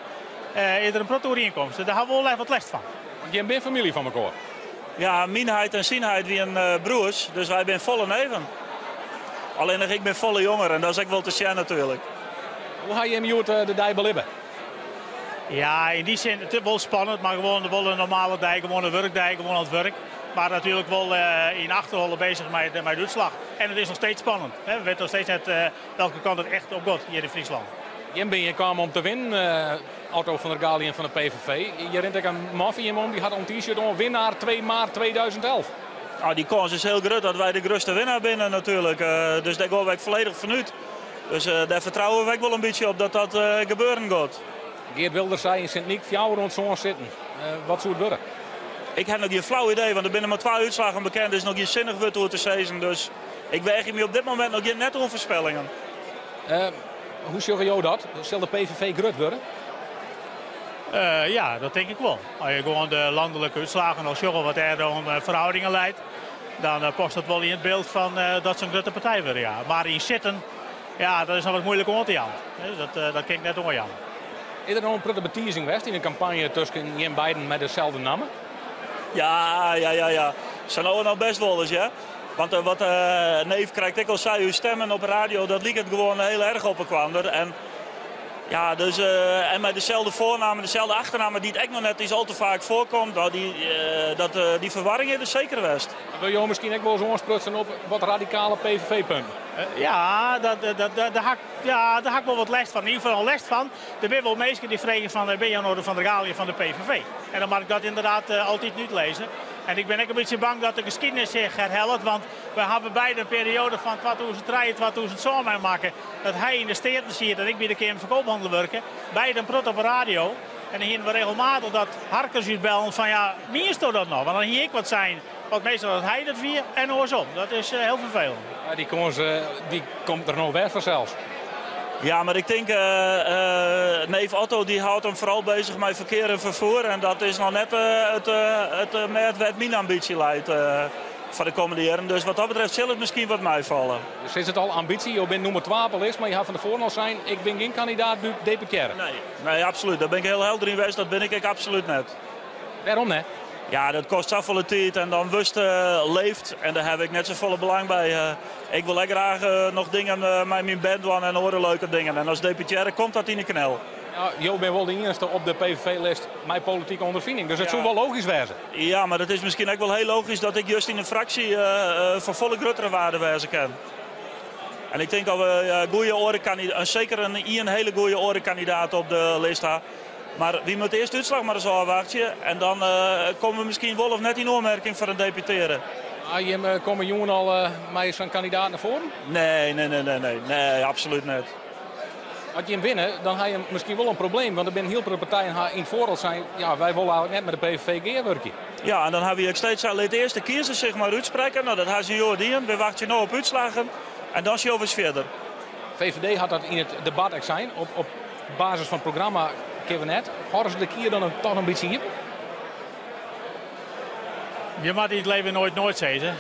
is er een prutte overeenkomst. Daar hebben we wel even wat last van. Want je bent familie van elkaar. Ja, mijnheid en zijnheid wie een broers, dus wij zijn volle neven. Alleen ik ben volle jonger en dat is ook wel te zien natuurlijk. Hoe ga je hem de dij belibben? Ja, in die zin, het is wel spannend, maar gewoon wel een normale dijk, gewoon een werkdijk, gewoon aan het werk. Maar natuurlijk wel in achterholen bezig met de uitslag. En het is nog steeds spannend. Hè? We weten nog steeds net welke kant het echt op gaat hier in Friesland. Je ben je kwam om te winnen, Otto van der Galien van de PVV. Je herinnert ik aan Maffie om, die had een t-shirt om winnaar 2 maart 2011. Nou, die kans is heel groot dat wij de grootste winnaar binnen natuurlijk. Dus daar gaan wij volledig vanuit. Dus daar vertrouwen wij wel een beetje op dat dat gebeuren gaat. Geert Wilders zei in Sint-Niek, 4 rond zo'n zitten. Wat zou het worden? Ik heb nog geen flauw idee, want er binnen maar 2 uitslagen bekend. is nog geen zinnig wat door te zeggen. Dus ik weeg me op dit moment nog geen netto voorspellingen. Hoe zeg je dat? Zal de PVV groot worden? Ja, dat denk ik wel. Als je gewoon de landelijke uitslagen als jongen wat er dan verhoudingen leidt, dan past dat wel in het beeld van dat ze een grote partij worden. Ja. Maar in zitten, ja, dat is nog wat moeilijk om te gaan. Dat klinkt net onjaan. Is er nog een prutte betierzing geweest in een campagne tussen Jan Biden met dezelfde namen? Ja. Zijn nou best wel eens, ja. Want wat Neef krijgt ik al zei, uw stemmen op radio, dat liep het gewoon heel erg op elkaar. En ja, dus, en met dezelfde voornamen, dezelfde achternamen die het echt nog net iets al te vaak voorkomt, die verwarring is er zeker geweest. Wil je misschien ook wel eens aansprutsen op wat radicale PVV-punten? Ja, daar heb ik wel wat les van. In ieder geval les van. Er zijn wel mensen die vragen van, ben je nou van de Galia van de PVV? En dan mag ik dat inderdaad altijd niet lezen. En ik ben ook een beetje bang dat de geschiedenis zich herhaalt. Want we hebben beide een periode van 2003 en 2007 maken. Dat hij in de steden ziet en ik bij de keer in de verkoophandel werken. Beide een prot op de radio. En dan gingen we regelmatig dat harkers uitbellen van ja, wie is dat nog? Want dan hier ik wat zijn. Want meestal dat hij dat vier en andersom. Dat is heel vervelend. Ja, die komt er nog weg vanzelfs. Ja, maar ik denk, neef Otto die houdt hem vooral bezig met verkeer en vervoer. En dat is nog net wat mijn ambitie leidt voor de komende jaren. Dus wat dat betreft zal het misschien wat meevallen. Dus is het al ambitie? Je bent nummer 12 al is, maar je gaat van de voornaal zijn. Ik ben geen kandidaat bij DPKR. Nee, absoluut. Daar ben ik heel helder in geweest. Dat ben ik absoluut net. Waarom net? Ja, dat kost zoveel tijd en dan wust leeft. En daar heb ik net zoveel belang bij. Ik wil graag nog dingen met mijn band doen en horen leuke dingen. En als deputaire komt dat in de knel. Ja, Jo ben wel de eerste op de PVV-lijst mijn politieke ondervinding. Dus het zou wel logisch wezen. Ja, maar het is misschien ook wel heel logisch dat ik juist in een fractie voor volle gruttere waarde wezen kan. En ik denk dat we goede orenkandidaat, zeker een hele goede orenkandidaat op de lijst hebben. Maar wie moet eerst de uitslag maar eens afwachten. En dan komen we misschien wel of net in aanmerking voor een deputeren. Komen jongen al met zo'n kandidaat naar voren? Nee, absoluut niet. Als je hem winnen, dan heb je misschien wel een probleem. Want er zijn heel veel partijen die in het voordeel zijn. Ja, wij willen eigenlijk net met de PVV werken. Ja, en dan hebben we steeds al het eerste kiezen zich maar uitspreken. Nou, dat hebben ze een jaar. We wachten nu op uitslagen. En dan zien we eens verder. VVD had dat in het debat ook zijn. Op basis van het programma net. Hadden ze de keer dan toch een beetje hier? Je mag in het leven nooit zeggen.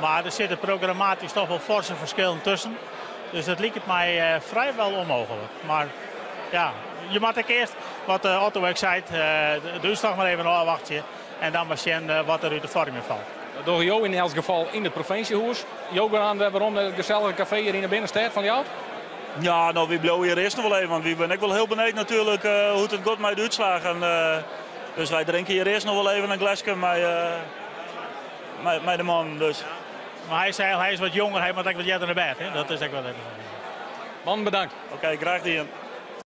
Maar er zitten programmatisch toch wel forse verschillen tussen. Dus dat lijkt het mij vrijwel onmogelijk. Maar ja, je moet ook eerst, wat Otto ook zei, de uitslag maar even afwachten. En dan maar zien wat er uit de vorming valt. Door jou in elk geval in het provinciehuis. Jo, waarom het gezellige café hier in de binnenstad van jou? Ja, nou, we blijven hier eerst nog wel even. Want we ben ik wel heel benieuwd natuurlijk hoe het gaat met de uitslagen. Dus wij drinken hier eerst nog wel even een glasje met de man. Dus. Maar hij is wat jonger, hij moet ook wat jij naar bed. Hè? Dat is ook wel even. Man, bedankt. Oké, graag gedaan.